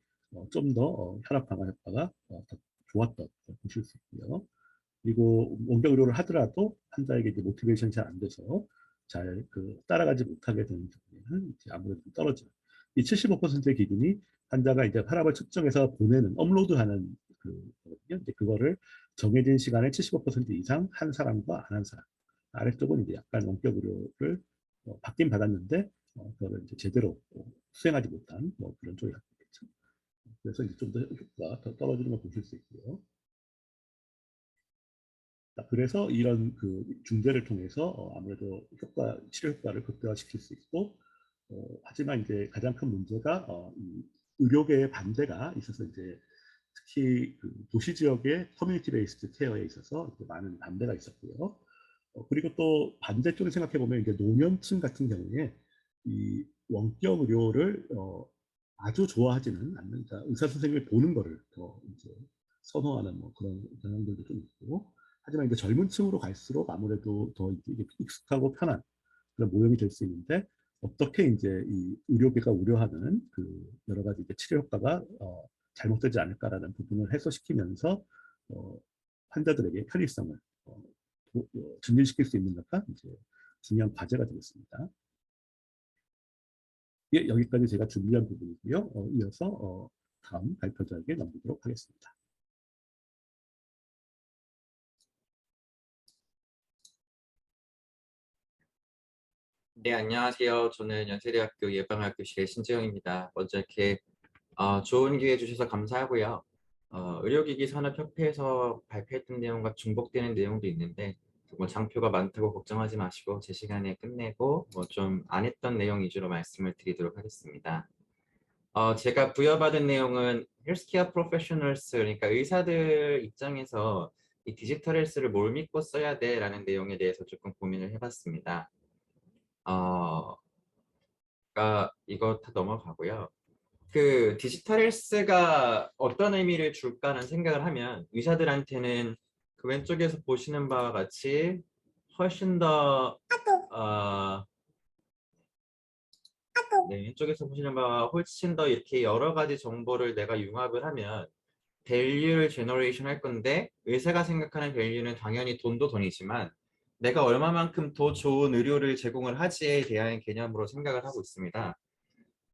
좀 더 혈압 방어 효과가 더 좋았던 걸 보실 수 있고요. 그리고 원격 의료를 하더라도 환자에게 이제 모티베이션이 잘 안 돼서 잘 그 따라가지 못하게 되는 경우에는 이제 아무래도 떨어지는, 이 75%의 기준이 환자가 이제 혈압을 측정해서 보내는 업로드하는 그거거든요. 이제 그거를 정해진 시간에 75% 이상 한 사람과 안 한 사람, 아래쪽은 이제 약간 원격 의료를 받긴 받았는데 그거를 이제 제대로 수행하지 못한 뭐 그런 쪽이 있겠죠. 그래서 이제 좀 더 효과가 더 떨어지는 걸 보실 수 있고요. 그래서 이런 그 중재를 통해서 아무래도 치료 효과를 극대화시킬 수 있고, 하지만 이제 가장 큰 문제가 이 의료계의 반대가 있어서 이제 특히 그 도시 지역의 커뮤니티 베이스드 케어에 있어서 많은 반대가 있었고요. 그리고 또 반대쪽을 생각해 보면 이제 노년층 같은 경우에 이 원격 의료를 아주 좋아하지는 않는, 그러니까 의사 선생님을 보는 거를 더 이제 선호하는 뭐 그런 경향들도 좀 있고, 하지만 이제 젊은 층으로 갈수록 아무래도 더 이게 익숙하고 편한 그런 모형이 될 수 있는데, 어떻게 이제 이 의료계가 우려하는 그 여러 가지 이제 치료 효과가 잘못되지 않을까라는 부분을 해소시키면서 환자들에게 편의성을 증진시킬 수 있는가가 이제 중요한 과제가 되겠습니다. 예, 여기까지 제가 준비한 부분이고요. 이어서 다음 발표자에게 넘기도록 하겠습니다. 네, 안녕하세요. 저는 연세대학교 예방의학교실의 신재영입니다. 먼저 이렇게 좋은 기회 주셔서 감사하고요. 의료기기 산업협회에서 발표했던 내용과 중복되는 내용도 있는데 뭐 장표가 많다고 걱정하지 마시고 제 시간에 끝내고 뭐 좀 안 했던 내용 위주로 말씀을 드리도록 하겠습니다. 제가 부여받은 내용은 헬스케어 프로페셔널스, 그러니까 의사들 입장에서 이 디지털 헬스를 뭘 믿고 써야 돼 라는 내용에 대해서 조금 고민을 해봤습니다. 이거 다 넘어가고요. 그 디지털 헬스가 어떤 의미를 줄까 하는 생각을 하면 의사들한테는 그 왼쪽에서 보시는 바와 같이 훨씬 더 네, 왼쪽에서 보시는 바와 훨씬 더 이렇게 여러 가지 정보를 내가 융합을 하면 밸류를 제너레이션 할 건데, 의사가 생각하는 밸류는 당연히 돈도 돈이지만 내가 얼마만큼 더 좋은 의료를 제공을 하지에 대한 개념으로 생각을 하고 있습니다.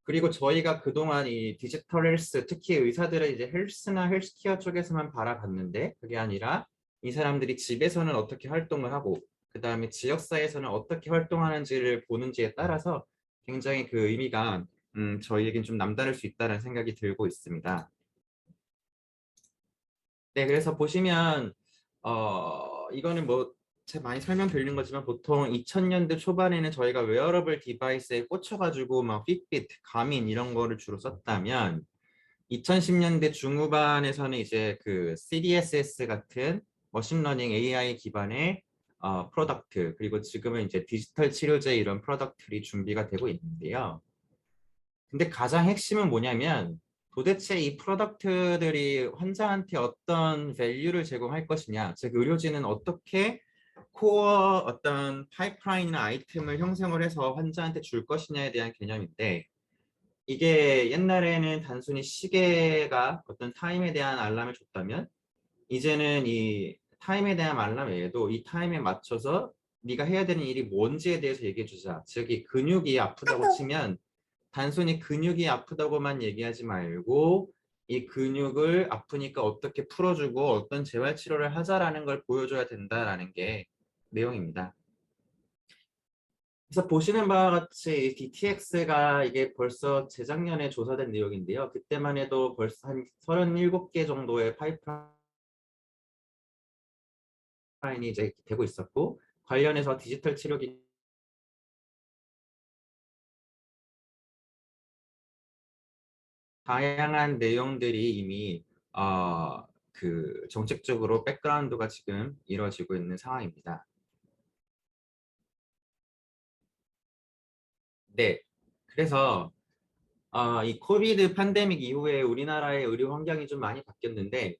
그리고 저희가 그동안 이 디지털 헬스, 특히 의사들은 이제 헬스나 헬스케어 쪽에서만 바라봤는데, 그게 아니라 이 사람들이 집에서는 어떻게 활동을 하고 그 다음에 지역사회에서는 어떻게 활동하는지를 보는지에 따라서 굉장히 그 의미가 저희에겐 좀 남다를 수 있다는 생각이 들고 있습니다. 네, 그래서 보시면 이거는 뭐 제가 많이 설명드리는 거지만 보통 2000년대 초반에는 저희가 웨어러블 디바이스에 꽂혀가지고 막 핏빗, 가민 이런 거를 주로 썼다면 2010년대 중후반에서는 이제 그 CDSS 같은 머신러닝 AI 기반의 프로덕트, 그리고 지금은 이제 디지털 치료제 이런 프로덕트들이 준비가 되고 있는데요. 근데 가장 핵심은 뭐냐면 도대체 이 프로덕트들이 환자한테 어떤 밸류를 제공할 것이냐, 즉 의료진은 어떻게 코어 어떤 파이프라인이나 아이템을 형성을 해서 환자한테 줄 것이냐에 대한 개념인데, 이게 옛날에는 단순히 시계가 어떤 타임에 대한 알람을 줬다면 이제는 이 타임에 대한 알람 외에도 이 타임에 맞춰서 네가 해야 되는 일이 뭔지에 대해서 얘기해 주자. 즉 이 근육이 아프다고 치면 단순히 근육이 아프다고만 얘기하지 말고 이 근육을 아프니까 어떻게 풀어주고 어떤 재활치료를 하자라는 걸 보여줘야 된다라는 게 내용입니다. 그래서 보시는 바와 같이 DTX가 이게 벌써 재작년에 조사된 내용인데요. 그때만 해도 벌써 한 37개 정도의 파이프라인이 이제 되고 있었고, 관련해서 디지털 치료기 다양한 내용들이 이미 그 정책적으로 백그라운드가 지금 이루어지고 있는 상황입니다. 네, 그래서 이 코비드 팬데믹 이후에 우리나라의 의료 환경이 좀 많이 바뀌었는데,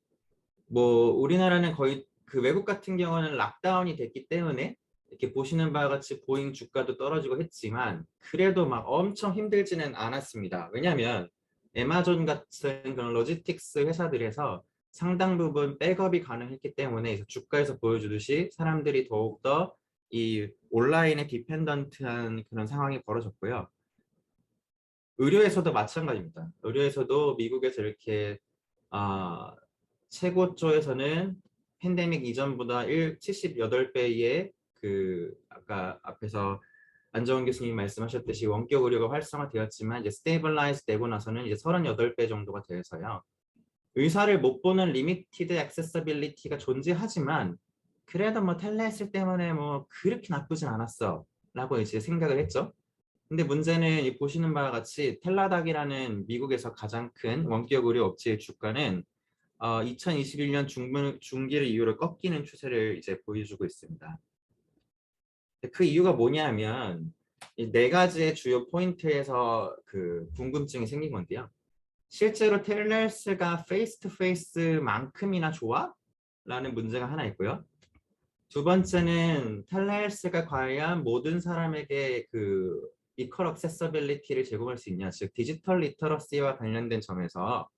뭐 우리나라는 거의 그 외국 같은 경우는 락다운이 됐기 때문에 이렇게 보시는 바와 같이 보잉 주가도 떨어지고 했지만 그래도 막 엄청 힘들지는 않았습니다. 왜냐하면 애마존 같은 그런 로지스틱스 회사들에서 상당 부분 백업이 가능했기 때문에 주가에서 보여주듯이 사람들이 더욱더 이 온라인에 디펜던트한 그런 상황이 벌어졌고요. 의료에서도 마찬가지입니다. 의료에서도 미국에서 이렇게 최고조에서는 팬데믹 이전보다 78배의 그 아까 앞에서 안정원 교수님이 말씀하셨듯이 원격 의료가 활성화되었지만 이제 스테이블라이즈 되고 나서는 이제 38배 정도가 되어서요. 의사를 못 보는 리미티드 액세서빌리티가 존재하지만 그래도 뭐 텔레헬스 때문에 뭐 그렇게 나쁘진 않았어 라고 이제 생각을 했죠. 근데 문제는 이 보시는 바와 같이 텔라닥이라는 미국에서 가장 큰 원격 의료 업체의 주가는 2021년 중기를 이후로 꺾이는 추세를 이제 보여주고 있습니다. 그 이유가 뭐냐면 이 네 가지의 주요 포인트에서 그 궁금증이 생긴 건데요. 실제로 텔레헬스가 페이스 투 페이스만큼이나 좋아? 라는 문제가 하나 있고요. 두 번째는 텔레헬스가 과연 모든 사람에게 그 이퀄 액세서빌리티를 제공할 수 있냐, 즉 디지털 리터러시와 관련된 점에서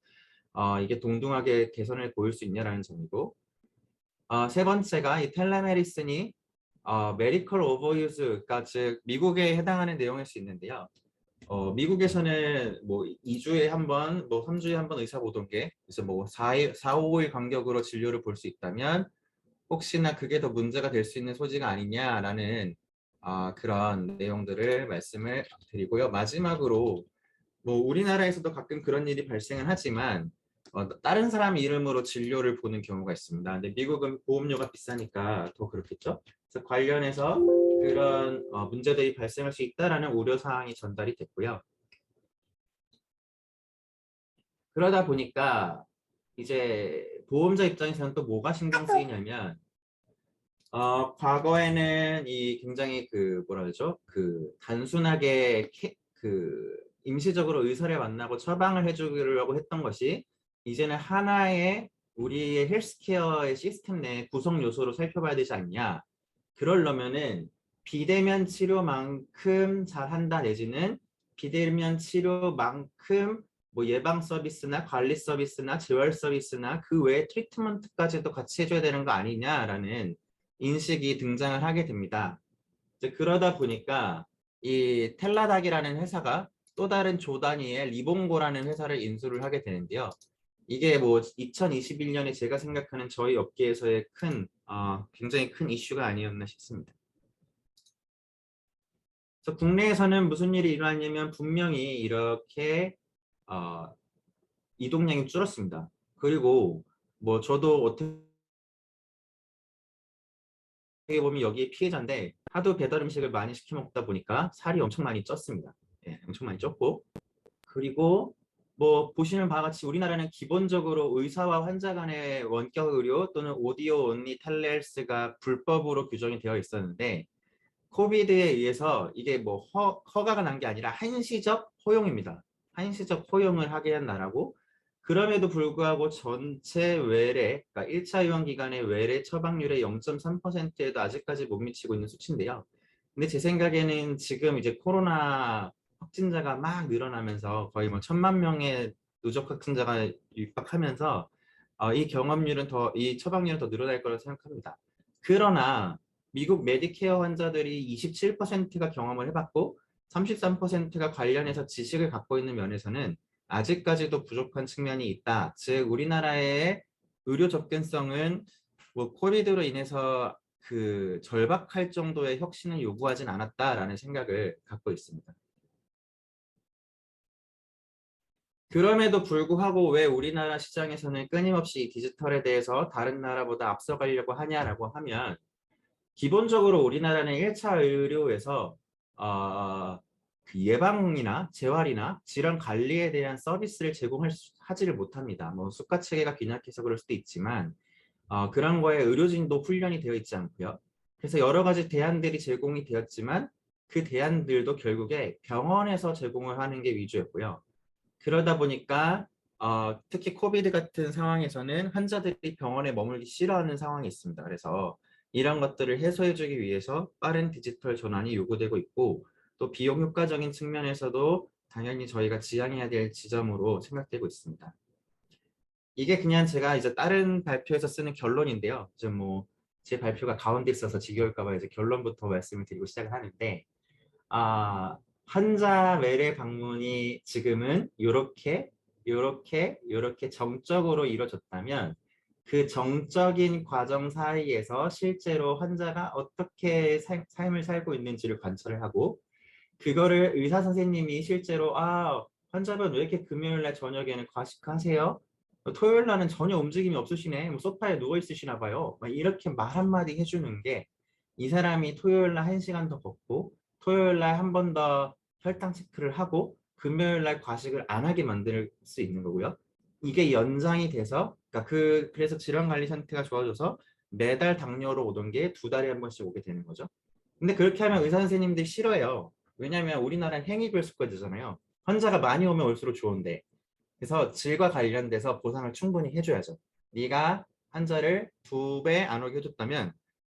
이게 동등하게 개선을 보일 수 있냐라는 점이고, 세 번째가 이 텔레메디슨이 메디컬 오버유즈가 즉 미국에 해당하는 내용일 수 있는데요. 미국에서는 뭐 2주에 한 번, 뭐 3주에 한 번 의사 보던게, 그래서 뭐 4, 5일 간격으로 진료를 볼 수 있다면 혹시나 그게 더 문제가 될 수 있는 소지가 아니냐라는 그런 내용들을 말씀을 드리고요. 마지막으로 뭐 우리나라에서도 가끔 그런 일이 발생은 하지만 다른 사람 이름으로 진료를 보는 경우가 있습니다. 근데 미국은 보험료가 비싸니까 더 그렇겠죠. 그래서 관련해서 그런 문제들이 발생할 수 있다라는 우려 사항이 전달이 됐고요. 그러다 보니까 이제 보험자 입장에서는 또 뭐가 신경 쓰이냐면 과거에는 이 굉장히 그 뭐라 그러죠? 그 단순하게 그 임시적으로 의사를 만나고 처방을 해주려고 했던 것이 이제는 하나의 우리의 헬스케어의 시스템 내 구성 요소로 살펴봐야 되지 않냐. 그러려면은 비대면 치료만큼 잘한다 내지는 비대면 치료만큼 뭐 예방 서비스나 관리 서비스나 재활 서비스나 그 외에 트리트먼트까지도 같이 해줘야 되는 거 아니냐라는 인식이 등장을 하게 됩니다. 이제 그러다 보니까 이 텔라닥이라는 회사가 또 다른 조 단위의 리봉고라는 회사를 인수를 하게 되는데요. 이게 뭐 2021년에 제가 생각하는 저희 업계에서의 굉장히 큰 이슈가 아니었나 싶습니다. 그래서 국내에서는 무슨 일이 일어났냐면 분명히 이렇게 이동량이 줄었습니다. 그리고 뭐 저도 어떻게 보면 여기 피해자인데 하도 배달 음식을 많이 시켜 먹다 보니까 살이 엄청 많이 쪘습니다. 예, 엄청 많이 쪘고, 그리고 뭐 보시는 바와 같이 우리나라는 기본적으로 의사와 환자 간의 원격 의료 또는 오디오 온리 텔레헬스가 불법으로 규정이 되어 있었는데 코비드에 의해서 이게 뭐 허가가 난 게 아니라 한시적 허용입니다. 한시적 허용을 하게 한 나라고, 그럼에도 불구하고 전체 외래, 그러니까 1차 유언 기간의 외래 처방률의 0.3%에도 아직까지 못 미치고 있는 수치인데요. 근데 제 생각에는 지금 이제 코로나 확진자가 막 늘어나면서 거의 뭐 1,000만 명의 누적 확진자가 육박하면서 이 처방률은 더 늘어날 거라고 생각합니다. 그러나 미국 메디케어 환자들이 27%가 경험을 해봤고 33%가 관련해서 지식을 갖고 있는 면에서는 아직까지도 부족한 측면이 있다. 즉 우리나라의 의료 접근성은 뭐 코비드로 인해서 그 절박할 정도의 혁신을 요구하진 않았다라는 생각을 갖고 있습니다. 그럼에도 불구하고 왜 우리나라 시장에서는 끊임없이 디지털에 대해서 다른 나라보다 앞서가려고 하냐라고 하면, 기본적으로 우리나라는 1차 의료에서 그 예방이나 재활이나 질환 관리에 대한 서비스를 제공하지를 못합니다. 뭐 수가 체계가 빈약해서 그럴 수도 있지만 그런 거에 의료진도 훈련이 되어 있지 않고요. 그래서 여러 가지 대안들이 제공이 되었지만 그 대안들도 결국에 병원에서 제공을 하는 게 위주였고요. 그러다 보니까 특히 코비드 같은 상황에서는 환자들이 병원에 머물기 싫어하는 상황이 있습니다. 그래서 이런 것들을 해소해주기 위해서 빠른 디지털 전환이 요구되고 있고, 또 비용 효과적인 측면에서도 당연히 저희가 지향해야 될 지점으로 생각되고 있습니다. 이게 그냥 제가 이제 다른 발표에서 쓰는 결론인데요. 좀 뭐 제 발표가 가운데 있어서 지겨울까봐 이제 결론부터 말씀을 드리고 시작을 하는데, 환자 외래 방문이 지금은 요렇게 정적으로 이루어졌다면 그 정적인 과정 사이에서 실제로 환자가 어떻게 삶을 살고 있는지를 관찰을 하고, 그거를 의사 선생님이 실제로 환자분 왜 이렇게 금요일 날 저녁에는 과식하세요? 토요일 날은 전혀 움직임이 없으시네. 뭐 소파에 누워 있으시나 봐요. 막 이렇게 말 한마디 해주는 게 이 사람이 토요일 날 1시간 더 걷고 토요일 날 한 번 더 혈당 체크를 하고 금요일 날 과식을 안 하게 만들 수 있는 거고요. 이게 연장이 돼서 그러니까 그래서 질환 관리 상태가 좋아져서 매달 당뇨로 오던 게 2달에 한 번씩 오게 되는 거죠. 근데 그렇게 하면 의사 선생님들이 싫어해요. 왜냐하면 우리나라는 행위별수과제잖아요. 환자가 많이 오면 올수록 좋은데. 그래서 질과 관련돼서 보상을 충분히 해줘야죠. 네가 환자를 2배 안 오게 해줬다면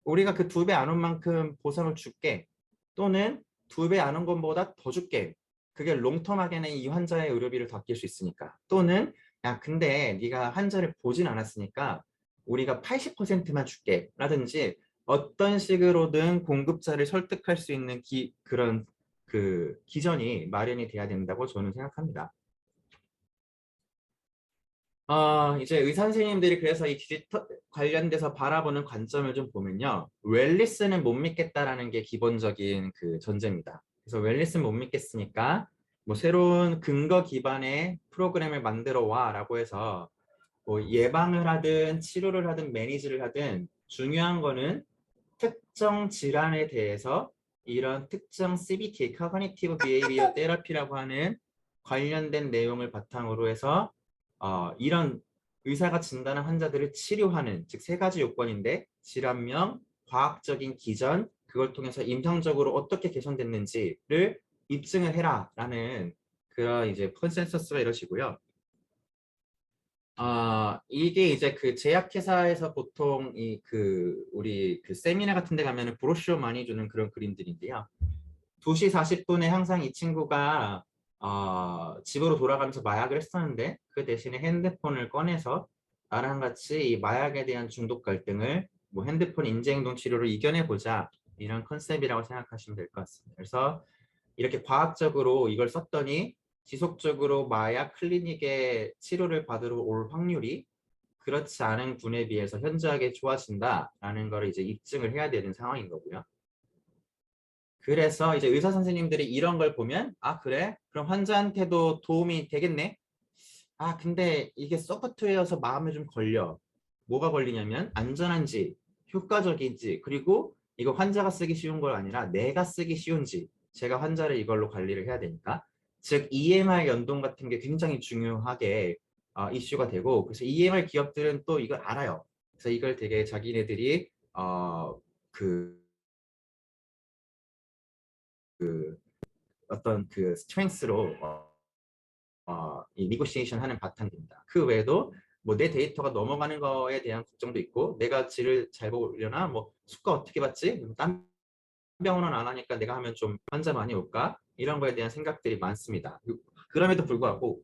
우리가 그 2배 안 온 만큼 보상을 줄게. 또는 2배 안 온 것보다 더 줄게. 그게 롱텀하게는 이 환자의 의료비를 더 아낄 수 있으니까. 또는 야 근데 네가 환자를 보진 않았으니까 우리가 80%만 줄게 라든지 어떤 식으로든 공급자를 설득할 수 있는 그런 그 기전이 마련이 돼야 된다고 저는 생각합니다. 이제 의사 선생님들이 그래서 이 디지털 관련돼서 바라보는 관점을 좀 보면요. 웰리스는 못 믿겠다라는 게 기본적인 그 전제입니다. 그래서 웰리스는 못 믿겠으니까 뭐 새로운 근거 기반의 프로그램을 만들어 와라고 해서 뭐 예방을 하든 치료를 하든 매니지를 하든 중요한 거는 특정 질환에 대해서 이런 특정 CBT, Cognitive Behavior Therapy라고 하는 관련된 내용을 바탕으로 해서 이런 의사가 진단한 환자들을 치료하는 즉 3가지 요건인데 질환명, 과학적인 기전, 그걸 통해서 임상적으로 어떻게 개선됐는지를 입증을 해라 라는 그런 이제 컨센서스가 이러시고요. 이게 이제 그 제약회사에서 보통 우리 그 세미나 같은 데 가면은 브로셔 많이 주는 그런 그림들인데요. 2시 40분에 항상 이 친구가 집으로 돌아가면서 마약을 했었는데 그 대신에 핸드폰을 꺼내서 나랑 같이 이 마약에 대한 중독 갈등을 뭐 핸드폰 인지행동 치료로 이겨내보자 이런 컨셉이라고 생각하시면 될 것 같습니다. 그래서 이렇게 과학적으로 이걸 썼더니 지속적으로 마약 클리닉에 치료를 받으러 올 확률이 그렇지 않은 분에 비해서 현저하게 좋아진다라는 걸 이제 입증을 해야 되는 상황인 거고요. 그래서 이제 의사 선생님들이 이런 걸 보면 그래? 그럼 환자한테도 도움이 되겠네? 근데 이게 소프트웨어여서 마음에 좀 걸려. 뭐가 걸리냐면 안전한지 효과적인지 그리고 이거 환자가 쓰기 쉬운 걸 아니라 내가 쓰기 쉬운지 제가 환자를 이걸로 관리를 해야 되니까 즉 EMR 연동 같은 게 굉장히 중요하게 이슈가 되고 그래서 EMR 기업들은 또 이걸 알아요. 그래서 이걸 되게 자기네들이 그 어떤 그 스트렝스로 이 니고시에이션 하는 바탕입니다. 그 외에도 뭐 내 데이터가 넘어가는 거에 대한 걱정도 있고 내가 질을 잘 보려나 뭐 수가 어떻게 받지? 딴 병원은 안 하니까 내가 하면 좀 환자 많이 올까? 이런 거에 대한 생각들이 많습니다. 그럼에도 불구하고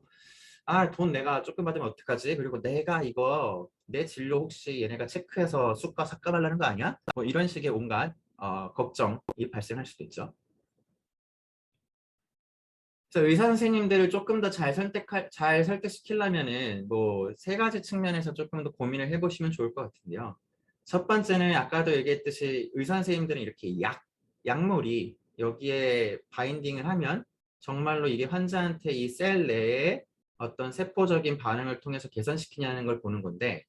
돈 내가 조금 받으면 어떡하지? 그리고 내가 이거 내 진료 혹시 얘네가 체크해서 수가 삭감하려는 거 아니야? 뭐 이런 식의 온갖 걱정이 발생할 수도 있죠. 그래서 의사 선생님들을 조금 더 잘 설득시키려면은 뭐 3가지 측면에서 조금 더 고민을 해보시면 좋을 것 같은데요. 첫 번째는 아까도 얘기했듯이 의사 선생님들은 이렇게 약물이 여기에 바인딩을 하면 정말로 이게 환자한테 이 셀 내에 어떤 세포적인 반응을 통해서 개선시키냐는 걸 보는 건데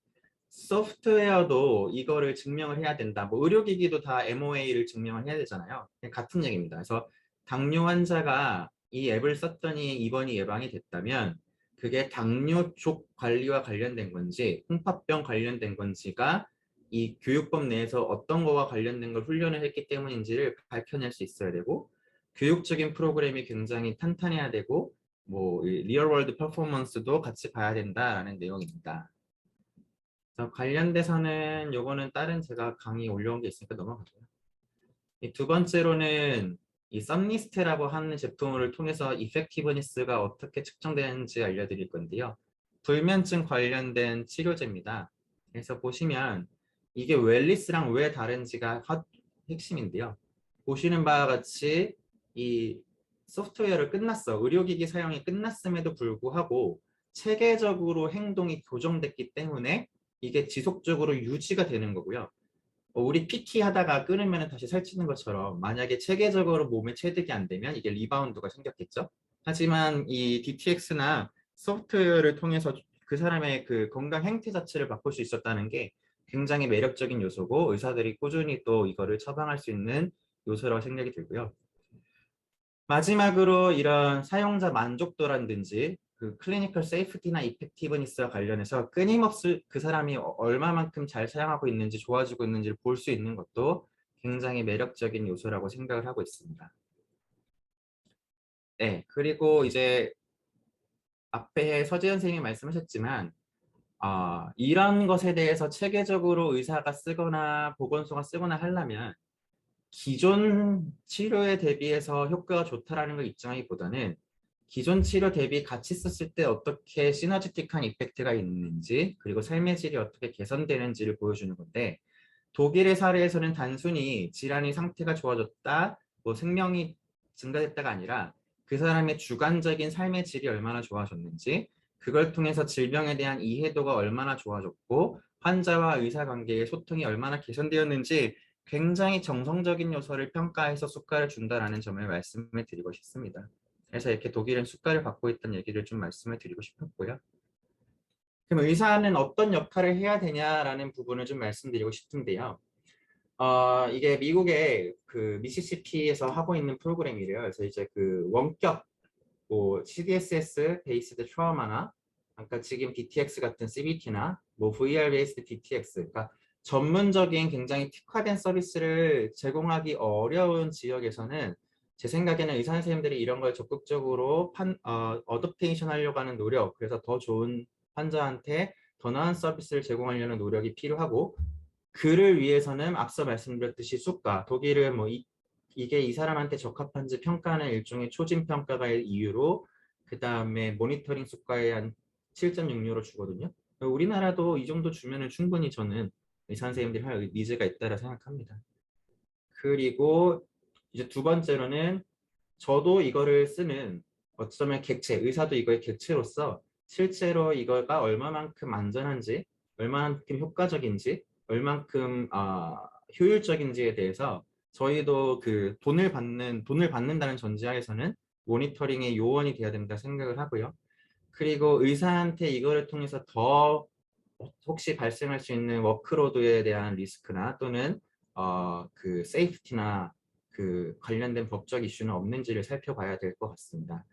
소프트웨어도 이거를 증명을 해야 된다. 뭐 의료기기도 다 MOA를 증명을 해야 되잖아요. 같은 얘기입니다. 그래서 당뇨 환자가 이 앱을 썼더니 입원이 예방이 됐다면 그게 당뇨 쪽 관리와 관련된 건지 홍파병 관련된 건지가 이 교육법 내에서 어떤 거와 관련된 걸 훈련을 했기 때문인지를 밝혀낼 수 있어야 되고 교육적인 프로그램이 굉장히 탄탄해야 되고 뭐 리얼월드 퍼포먼스도 같이 봐야 된다라는 내용입니다. 관련돼서는 요거는 다른 제가 강의 올려온 게 있으니까 넘어가고요. 이 2번째로는 이 썸리스트라고 하는 제품을 통해서 이펙티브니스가 어떻게 측정되는지 알려드릴 건데요. 불면증 관련된 치료제입니다. 그래서 보시면 이게 웰리스랑 왜 다른지가 핵심인데요. 보시는 바와 같이 이 소프트웨어를 끝났어. 의료기기 사용이 끝났음에도 불구하고 체계적으로 행동이 교정됐기 때문에 이게 지속적으로 유지가 되는 거고요. 우리 PT 하다가 끊으면 다시 살찌는 것처럼 만약에 체계적으로 몸에 체득이 안 되면 이게 리바운드가 생겼겠죠. 하지만 이 DTX나 소프트웨어를 통해서 그 사람의 그 건강 행태 자체를 바꿀 수 있었다는 게 굉장히 매력적인 요소고 의사들이 꾸준히 또 이거를 처방할 수 있는 요소라고 생각이 들고요. 마지막으로 이런 사용자 만족도라든지 그 클리니컬 세이프티나 이펙티브니스와 관련해서 끊임없이 그 사람이 얼마만큼 잘 사용하고 있는지 좋아지고 있는지를 볼 수 있는 것도 굉장히 매력적인 요소라고 생각을 하고 있습니다. 네, 그리고 이제 앞에 서재현 선생님이 말씀하셨지만 이런 것에 대해서 체계적으로 의사가 쓰거나 보건소가 쓰거나 하려면 기존 치료에 대비해서 효과가 좋다라는 걸 입증하기보다는 기존 치료 대비 같이 썼을 때 어떻게 시너지틱한 이펙트가 있는지 그리고 삶의 질이 어떻게 개선되는지를 보여주는 건데 독일의 사례에서는 단순히 질환의 상태가 좋아졌다, 뭐 생명이 증가됐다가 아니라 그 사람의 주관적인 삶의 질이 얼마나 좋아졌는지 그걸 통해서 질병에 대한 이해도가 얼마나 좋아졌고 환자와 의사 관계의 소통이 얼마나 개선되었는지 굉장히 정성적인 요소를 평가해서 수가를 준다라는 점을 말씀을 드리고 싶습니다. 그래서 이렇게 독일은 수가를 받고 있다는 얘기를 좀 말씀을 드리고 싶었고요. 그럼 의사는 어떤 역할을 해야 되냐라는 부분을 좀 말씀드리고 싶은데요. 이게 미국의 그 미시시피에서 하고 있는 프로그램이래요. 그래서 이제 그 원격 뭐 CDSS 베이스드 트라우마나 아까 지금 DTX 같은 CBT나 뭐 VR 베이스드 DTX 그러니까 전문적인 굉장히 특화된 서비스를 제공하기 어려운 지역에서는 제 생각에는 의사 선생님들이 이런 걸 적극적으로 어댑테이션 하려고 하는 노력 그래서 더 좋은 환자한테 더 나은 서비스를 제공하려는 노력이 필요하고 그를 위해서는 앞서 말씀드렸듯이 수가 독일은 뭐 이게 이 사람한테 적합한지 평가하는 일종의 초진 평가가의 이유로 그 다음에 모니터링 수가에 한 7.6유로 주거든요. 우리나라도 이 정도 주면은 충분히 저는 의사 선생님들이 할 니즈가 있다고 생각합니다. 그리고 이제 두 번째로는 저도 이거를 쓰는 어쩌면 객체, 의사도 이거의 객체로서 실제로 이거가 얼마만큼 안전한지, 얼마만큼 효과적인지, 얼만큼 효율적인지에 대해서 저희도 그 돈을 받는다는 전제하에서는 모니터링의 요원이 돼야 된다 생각을 하고요. 그리고 의사한테 이거를 통해서 더 혹시 발생할 수 있는 워크로드에 대한 리스크나 또는 그 세이프티나 그 관련된 법적 이슈는 없는지를 살펴봐야 될 것 같습니다.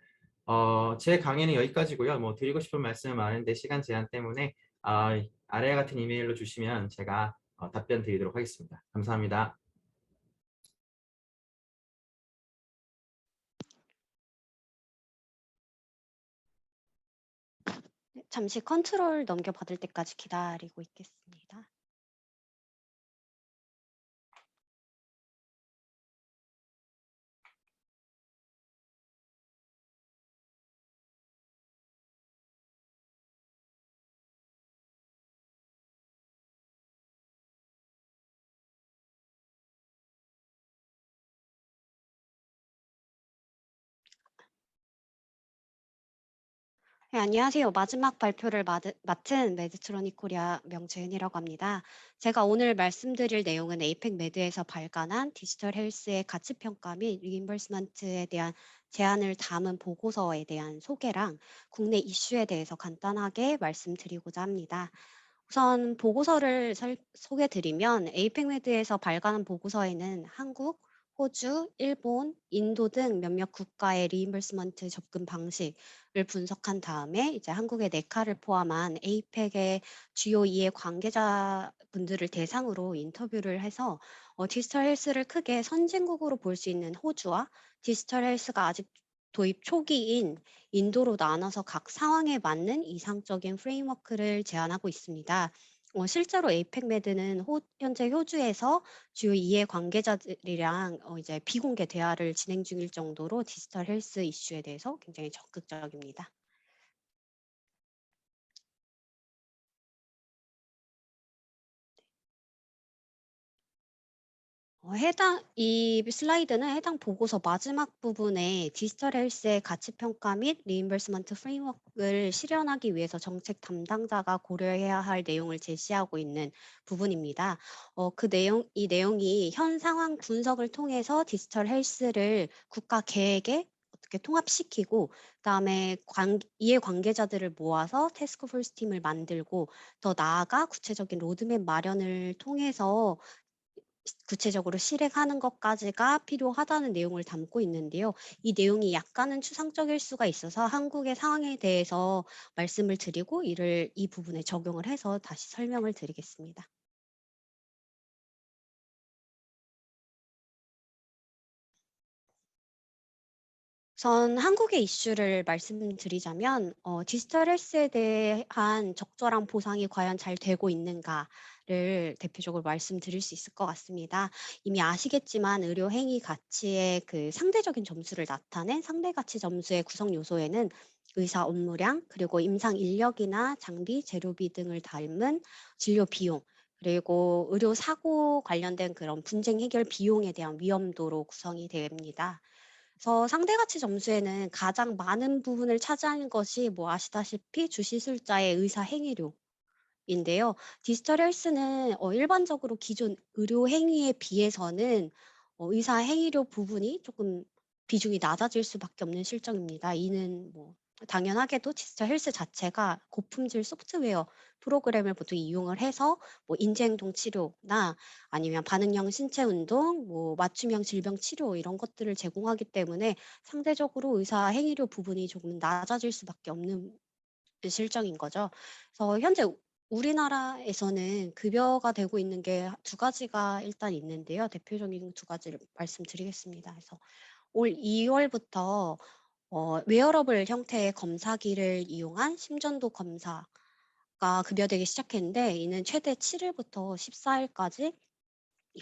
제 강의는 여기까지고요. 뭐 드리고 싶은 말씀은 많은데 시간 제한 때문에 아래와 같은 이메일로 주시면 제가 답변 드리도록 하겠습니다. 감사합니다. 네, 잠시 컨트롤 넘겨받을 때까지 기다리고 있겠습니다. 네, 안녕하세요. 마지막 발표를 맡은 매드트로닉 코리아 명재은이라고 합니다. 제가 오늘 말씀드릴 내용은 에이펙 매드에서 발간한 디지털 헬스의 가치평가 및 리임버스먼트에 대한 제안을 담은 보고서에 대한 소개랑 국내 이슈에 대해서 간단하게 말씀드리고자 합니다. 우선 보고서를 소개드리면 에이펙 매드에서 발간한 보고서에는 한국, 호주, 일본, 인도 등 몇몇 국가의 리임버스먼트 접근 방식을 분석한 다음에 이제 한국의 네카를 포함한 에이펙의 주요 이해 관계자분들을 대상으로 인터뷰를 해서 디지털 헬스를 크게 선진국으로 볼 수 있는 호주와 디지털 헬스가 아직 도입 초기인 인도로 나눠서 각 상황에 맞는 이상적인 프레임워크를 제안하고 있습니다. 실제로 에이펙 매드는 현재 호주에서 주요 이해 관계자들이랑 이제 비공개 대화를 진행 중일 정도로 디지털 헬스 이슈에 대해서 굉장히 적극적입니다. 이 슬라이드는 해당 보고서 마지막 부분에 디지털 헬스의 가치평가 및 리임버스먼트 프레임워크를 실현하기 위해서 정책 담당자가 고려해야 할 내용을 제시하고 있는 부분입니다. 이 내용이 현 상황 분석을 통해서 디지털 헬스를 국가 계획에 어떻게 통합시키고 그다음에 이해 관계자들을 모아서 태스크포스 팀을 만들고 더 나아가 구체적인 로드맵 마련을 통해서 구체적으로 실행하는 것까지가 필요하다는 내용을 담고 있는데요. 이 내용이 약간은 추상적일 수가 있어서 한국의 상황에 대해서 말씀을 드리고 이 부분에 적용을 해서 다시 설명을 드리겠습니다. 우선 한국의 이슈를 말씀드리자면 디지털 헬스에 대한 적절한 보상이 과연 잘 되고 있는가를 대표적으로 말씀드릴 수 있을 것 같습니다. 이미 아시겠지만 의료 행위 가치의 그 상대적인 점수를 나타낸 상대 가치 점수의 구성 요소에는 의사 업무량, 그리고 임상 인력이나 장비, 재료비 등을 닮은 진료 비용, 그리고 의료 사고 관련된 그런 분쟁 해결 비용에 대한 위험도로 구성이 됩니다. 그래서 상대 가치 점수에는 가장 많은 부분을 차지하는 것이 뭐 아시다시피 주시술자의 의사 행위료인데요. 디지털 헬스는 일반적으로 기존 의료 행위에 비해서는 의사 행위료 부분이 조금 비중이 낮아질 수밖에 없는 실정입니다. 이는 뭐 당연하게도 디지털 헬스 자체가 고품질 소프트웨어 프로그램을 보통 이용을 해서 뭐 인지행동 치료나 아니면 반응형 신체 운동, 뭐 맞춤형 질병 치료 이런 것들을 제공하기 때문에 상대적으로 의사 행위료 부분이 조금 낮아질 수밖에 없는 실정인 거죠. 그래서 현재 우리나라에서는 급여가 되고 있는 게 두 가지가 일단 있는데요. 대표적인 두 가지를 말씀드리겠습니다. 그래서 올 2월부터 웨어러블 형태의 검사기를 이용한 심전도 검사가 급여되기 시작했는데 이는 최대 7일부터 14일까지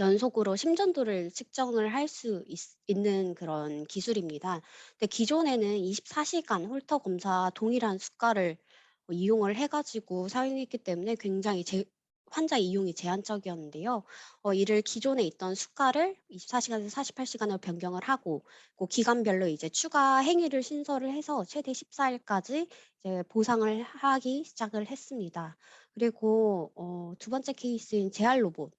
연속으로 심전도를 측정을 할 수 있는 그런 기술입니다. 근데 기존에는 24시간 홀터 검사 동일한 수가를 이용을 해 가지고 사용했기 때문에 굉장히 환자 이용이 제한적이었는데요. 이를 기존에 있던 수가를 24시간에서 48시간으로 변경을 하고 그 기간별로 이제 추가 행위를 신설을 해서 최대 14일까지 이제 보상을 하기 시작을 했습니다. 그리고 두 번째 케이스인 재활 로봇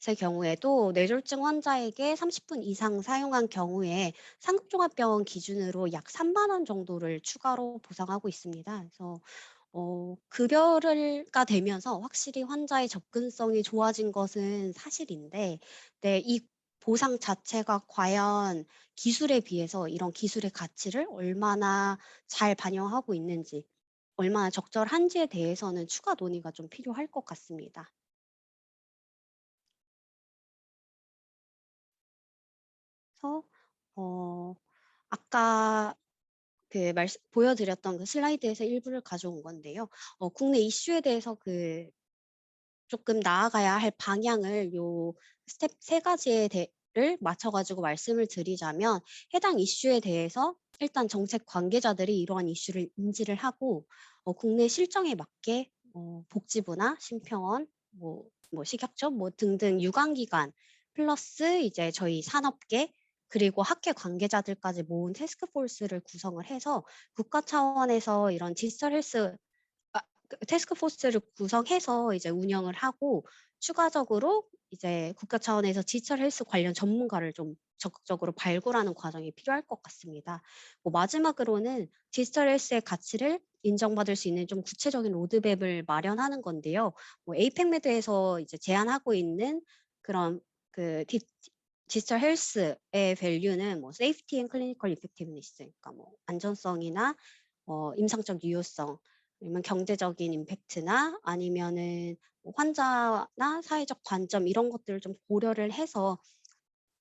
의 경우에도 뇌졸중 환자에게 30분 이상 사용한 경우에 상급종합병원 기준으로 약 3만 원 정도를 추가로 보상하고 있습니다. 그래서 급여가 되면서 확실히 환자의 접근성이 좋아진 것은 사실인데, 네, 이 보상 자체가 과연 기술에 비해서 이런 기술의 가치를 얼마나 잘 반영하고 있는지, 얼마나 적절한지에 대해서는 추가 논의가 좀 필요할 것 같습니다. 그래서 아까 그 보여드렸던 그 슬라이드에서 일부를 가져온 건데요. 국내 이슈에 대해서 조금 나아가야 할 방향을 요 스텝 세 가지에 를 맞춰가지고 말씀을 드리자면 해당 이슈에 대해서 일단 정책 관계자들이 이러한 이슈를 인지를 하고 국내 실정에 맞게 복지부나 심평원, 뭐 식약처 뭐 등등 유관기관 플러스 이제 저희 산업계 그리고 학계 관계자들까지 모은 태스크포스를 구성을 해서 국가 차원에서 이런 디지털 헬스 태스크포스를 구성해서 이제 운영을 하고 추가적으로 이제 국가 차원에서 디지털 헬스 관련 전문가를 좀 적극적으로 발굴하는 과정이 필요할 것 같습니다. 뭐 마지막으로는 디지털 헬스의 가치를 인정받을 수 있는 좀 구체적인 로드맵을 마련하는 건데요. 뭐 에이펙 매드에서 이제 제안하고 있는 그런 그 디지털 헬스의 밸류는 뭐 세이프티 앤 클리니컬 이펙티브니스, 그러니까 뭐 안전성이나 임상적 유효성, 아니면 경제적인 임팩트나 아니면은 뭐 환자나 사회적 관점 이런 것들을 좀 고려를 해서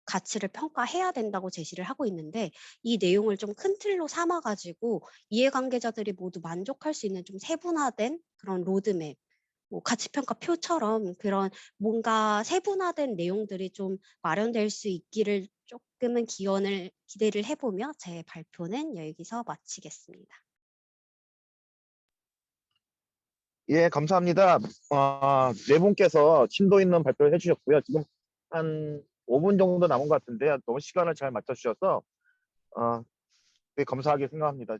가치를 평가해야 된다고 제시를 하고 있는데 이 내용을 좀 큰 틀로 삼아 가지고 이해관계자들이 모두 만족할 수 있는 좀 세분화된 그런 로드맵, 뭐 가치평가표처럼 그런 뭔가 세분화된 내용들이 좀 마련될 수 있기를 조금은 기대를 해보며 제 발표는 여기서 마치겠습니다. 예, 감사합니다. 네 분께서 심도 있는 발표를 해주셨고요. 지금 한 5분 정도 남은 것 같은데 너무 시간을 잘 맞춰주셔서 되게 감사하게 생각합니다.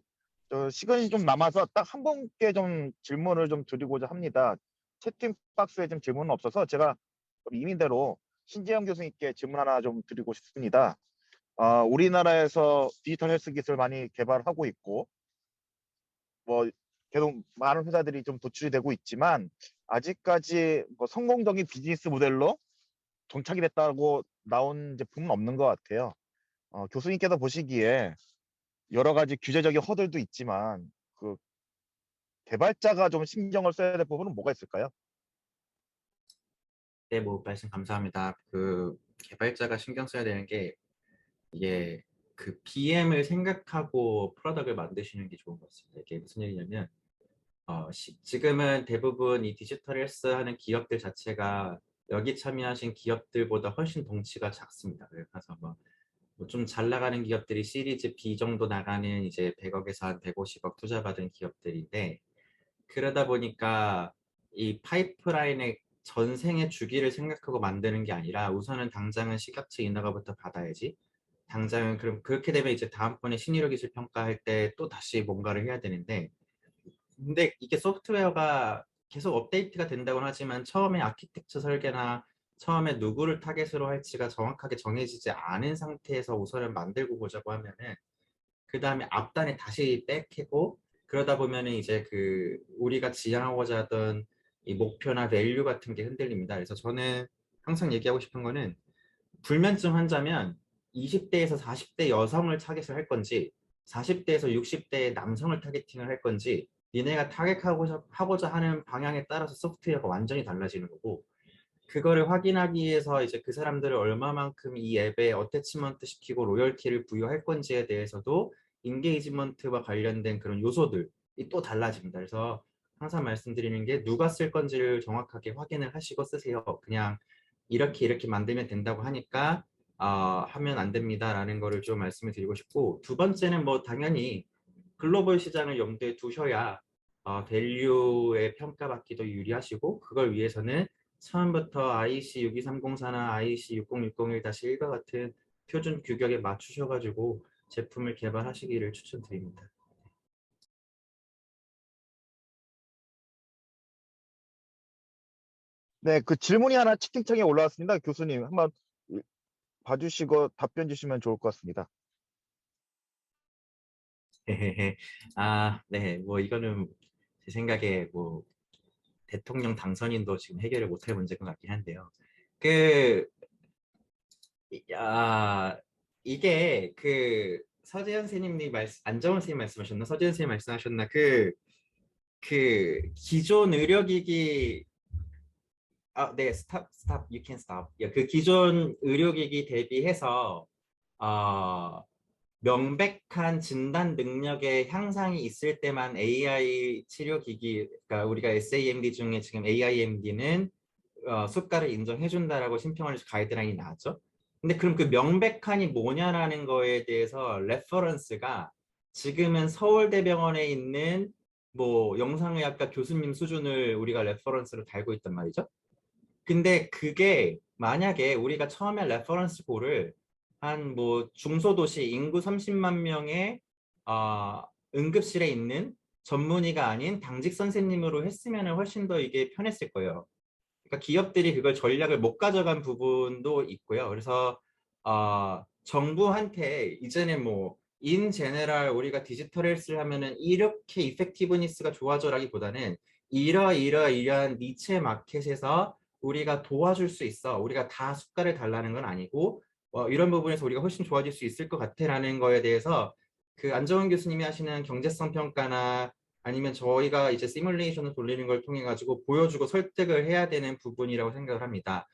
시간이 좀 남아서 딱 한 분께 좀 질문을 좀 드리고자 합니다. 채팅 박스에 좀 질문은 없어서 제가 임의대로 신재영 교수님께 질문 하나 좀 드리고 싶습니다. 우리나라에서 디지털 헬스 기술 많이 개발하고 있고 뭐 계속 많은 회사들이 좀 도출이 되고 있지만 아직까지 뭐 성공적인 비즈니스 모델로 정착이 됐다고 나온 제품은 없는 것 같아요. 교수님께서 보시기에 여러 가지 규제적인 허들도 있지만 그 개발자가 좀 신경을 써야 될 부분은 뭐가 있을까요? 네, 뭐 말씀 감사합니다. 그 개발자가 신경 써야 되는 게 이게 그 BM을 생각하고 프로덕트를 만드시는 게 좋은 것 같습니다. 이게 무슨 얘기냐면 지금은 대부분 이 디지털 헬스 하는 기업들 자체가 여기 참여하신 기업들보다 훨씬 덩치가 작습니다. 그래서 좀 잘 나가는 기업들이 시리즈 B 정도 나가는 이제 100억에서 한 150억 투자받은 기업들인데, 그러다 보니까 이 파이프라인의 전생의 주기를 생각하고 만드는 게 아니라 우선은 당장은 식약처 인허가부터 받아야지. 당장은 그럼 그렇게 되면 이제 다음번에 신의료 기술 평가할 때 또 다시 뭔가를 해야 되는데, 근데 이게 소프트웨어가 계속 업데이트가 된다고는 하지만 처음에 아키텍처 설계나 처음에 누구를 타겟으로 할지가 정확하게 정해지지 않은 상태에서 우선은 만들고 보자고 하면은 그 다음에 앞단에 다시 뺏기고, 그러다 보면은 이제 그 우리가 지향하고자 하던 이 목표나 밸류 같은 게 흔들립니다. 그래서 저는 항상 얘기하고 싶은 거는 불면증 환자면 20대에서 40대 여성을 타겟을 할 건지 40대에서 60대의 남성을 타겟팅을 할 건지 니네가 타겟하고자 하는 방향에 따라서 소프트웨어가 완전히 달라지는 거고, 그거를 확인하기 위해서 이제 그 사람들을 얼마만큼 이 앱에 어태치먼트 시키고 로열티를 부여할 건지에 대해서도 인게이지먼트와 관련된 그런 요소들이 또 달라집니다. 그래서 항상 말씀드리는 게 누가 쓸 건지를 정확하게 확인을 하시고 쓰세요. 그냥 이렇게 만들면 된다고 하니까 하면 안 됩니다라는 거를 좀 말씀을 드리고 싶고, 두 번째는 뭐 당연히 글로벌 시장을 염두에 두셔야 밸류의 평가받기도 유리하시고, 그걸 위해서는 처음부터 IEC 62304나 IEC 60601-1과 같은 표준 규격에 맞추셔가지고 제품을 개발하시기를 추천드립니다. 네, 그 질문이 하나 채팅창에 올라왔습니다. 교수님 한번 봐주시고 답변 주시면 좋을 것 같습니다. 네, 뭐 이거는 제 생각에 뭐 대통령 당선인도 지금 해결을 못할 문제인 것 같긴 한데요. 그 이게 그 서재현 선생님이 안정원 선생님 말씀하셨나, 서재현 선생님 말씀하셨나, 그 기존 의료기기 네, stop, you can stop. 그 기존 의료기기 대비해서 명백한 진단 능력의 향상이 있을 때만 AI 치료기기, 그러니까 우리가 SAMD 중에 지금 AIMD는 수가를 인정해준다라고 심평을 가이드라인이 나왔죠. 근데 그럼 그 명백한이 뭐냐라는 거에 대해서 레퍼런스가 지금은 서울대병원에 있는 뭐 영상의학과 교수님 수준을 우리가 레퍼런스로 달고 있단 말이죠. 근데 그게 만약에 우리가 처음에 레퍼런스 고를 한 뭐 중소도시 인구 30만 명의 응급실에 있는 전문의가 아닌 당직 선생님으로 했으면 훨씬 더 이게 편했을 거예요. 그러니까 기업들이 그걸 전략을 못 가져간 부분도 있고요. 그래서 정부한테 이제는 뭐 인 제네럴 우리가 디지털 헬스를 하면은 이렇게 이펙티브니스가 좋아져라기보다는 이러한 니체 마켓에서 우리가 도와줄 수 있어. 우리가 다 수가를 달라는 건 아니고 이런 부분에서 우리가 훨씬 좋아질 수 있을 것 같아라는 거에 대해서 그 안정원 교수님이 하시는 경제성 평가나 아니면 저희가 이제 시뮬레이션을 돌리는 걸 통해 가지고 보여주고 설득을 해야 되는 부분이라고 생각을 합니다.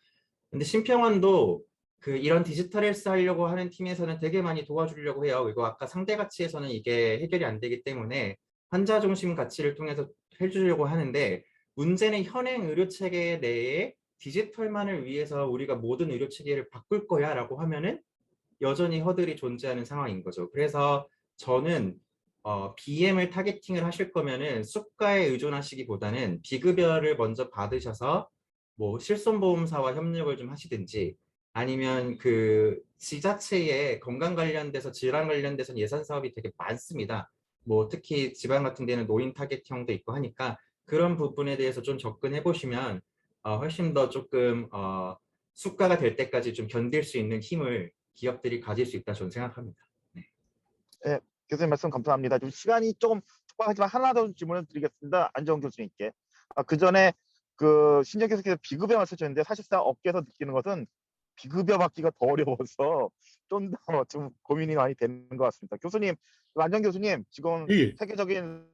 근데 심평원도 그 이런 디지털 헬스 하려고 하는 팀에서는 되게 많이 도와주려고 해요. 그리고 아까 상대 가치에서는 이게 해결이 안 되기 때문에 환자 중심 가치를 통해서 해주려고 하는데, 문제는 현행 의료 체계 내에 디지털만을 위해서 우리가 모든 의료 체계를 바꿀 거야 라고 하면은 여전히 허들이 존재하는 상황인 거죠. 그래서 저는 BM을 타겟팅을 하실 거면은 수가에 의존하시기보다는 비급여를 먼저 받으셔서 뭐 실손보험사와 협력을 좀 하시든지, 아니면 그 지자체에 건강 관련돼서 질환 관련돼서 예산 사업이 되게 많습니다. 뭐 특히 지방 같은 데는 노인 타겟형도 있고 하니까 그런 부분에 대해서 좀 접근해 보시면 훨씬 더 조금 수가가 될 때까지 좀 견딜 수 있는 힘을 기업들이 가질 수 있다 저는 생각합니다. 네. 네, 교수님 말씀 감사합니다. 좀 시간이 조금 촉박하지만 하나 더 질문을 드리겠습니다. 안정원 교수님께. 그 전에 그 신정 교수께서 비급여 말씀하셨는데 사실상 업계에서 느끼는 것은 비급여 받기가 더 어려워서 좀 더 좀 고민이 많이 되는 것 같습니다. 교수님, 안정 교수님, 지금 예, 세계적인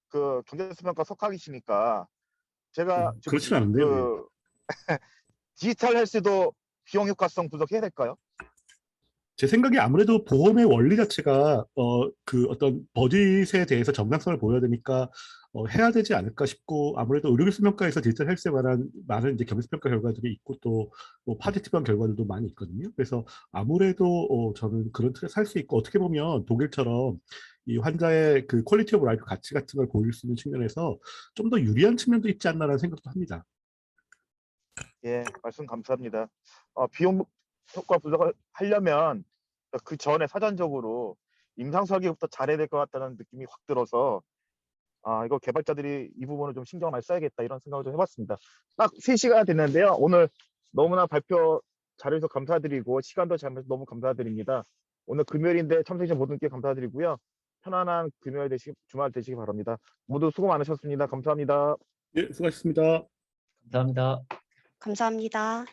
그 경제수명과 석학이시니까 제가 지금 그렇진 않은데요. 예. 그 디지털 헬스도 비용 효과성 분석해야 될까요? 제 생각에 아무래도 보험의 원리 자체가 그 어떤 버짓에 대해서 정당성을 보여야 되니까 해야 되지 않을까 싶고, 아무래도 의료기술평가에서 디지털 헬스에 관한 많은 이제 경기평가 결과들이 있고 또뭐 파지티브한 결과들도 많이 있거든요. 그래서 아무래도 저는 그런 틀에서 할 수 있고, 어떻게 보면 독일처럼 이 환자의 그 퀄리티 오브 라이프 가치 같은 걸 보일 수 있는 측면에서 좀 더 유리한 측면도 있지 않나라는 생각도 합니다. 예, 말씀 감사합니다. 비용 효과 분석을 하려면 그 전에 사전적으로 임상 설계부터 잘해야 될 것 같다는 느낌이 확 들어서 이거 개발자들이 이 부분을 좀 신경 많이 써야겠다 이런 생각을 좀 해봤습니다. 딱 3시간 됐는데요. 오늘 너무나 발표 잘해주셔서 감사드리고 시간도 잘 내서 너무 감사드립니다. 오늘 금요일인데 참석해주신 모든 분께 감사드리고요. 편안한 금요일 주말 되시기 바랍니다. 모두 수고 많으셨습니다. 감사합니다. 예, 수고하셨습니다. 감사합니다. 감사합니다.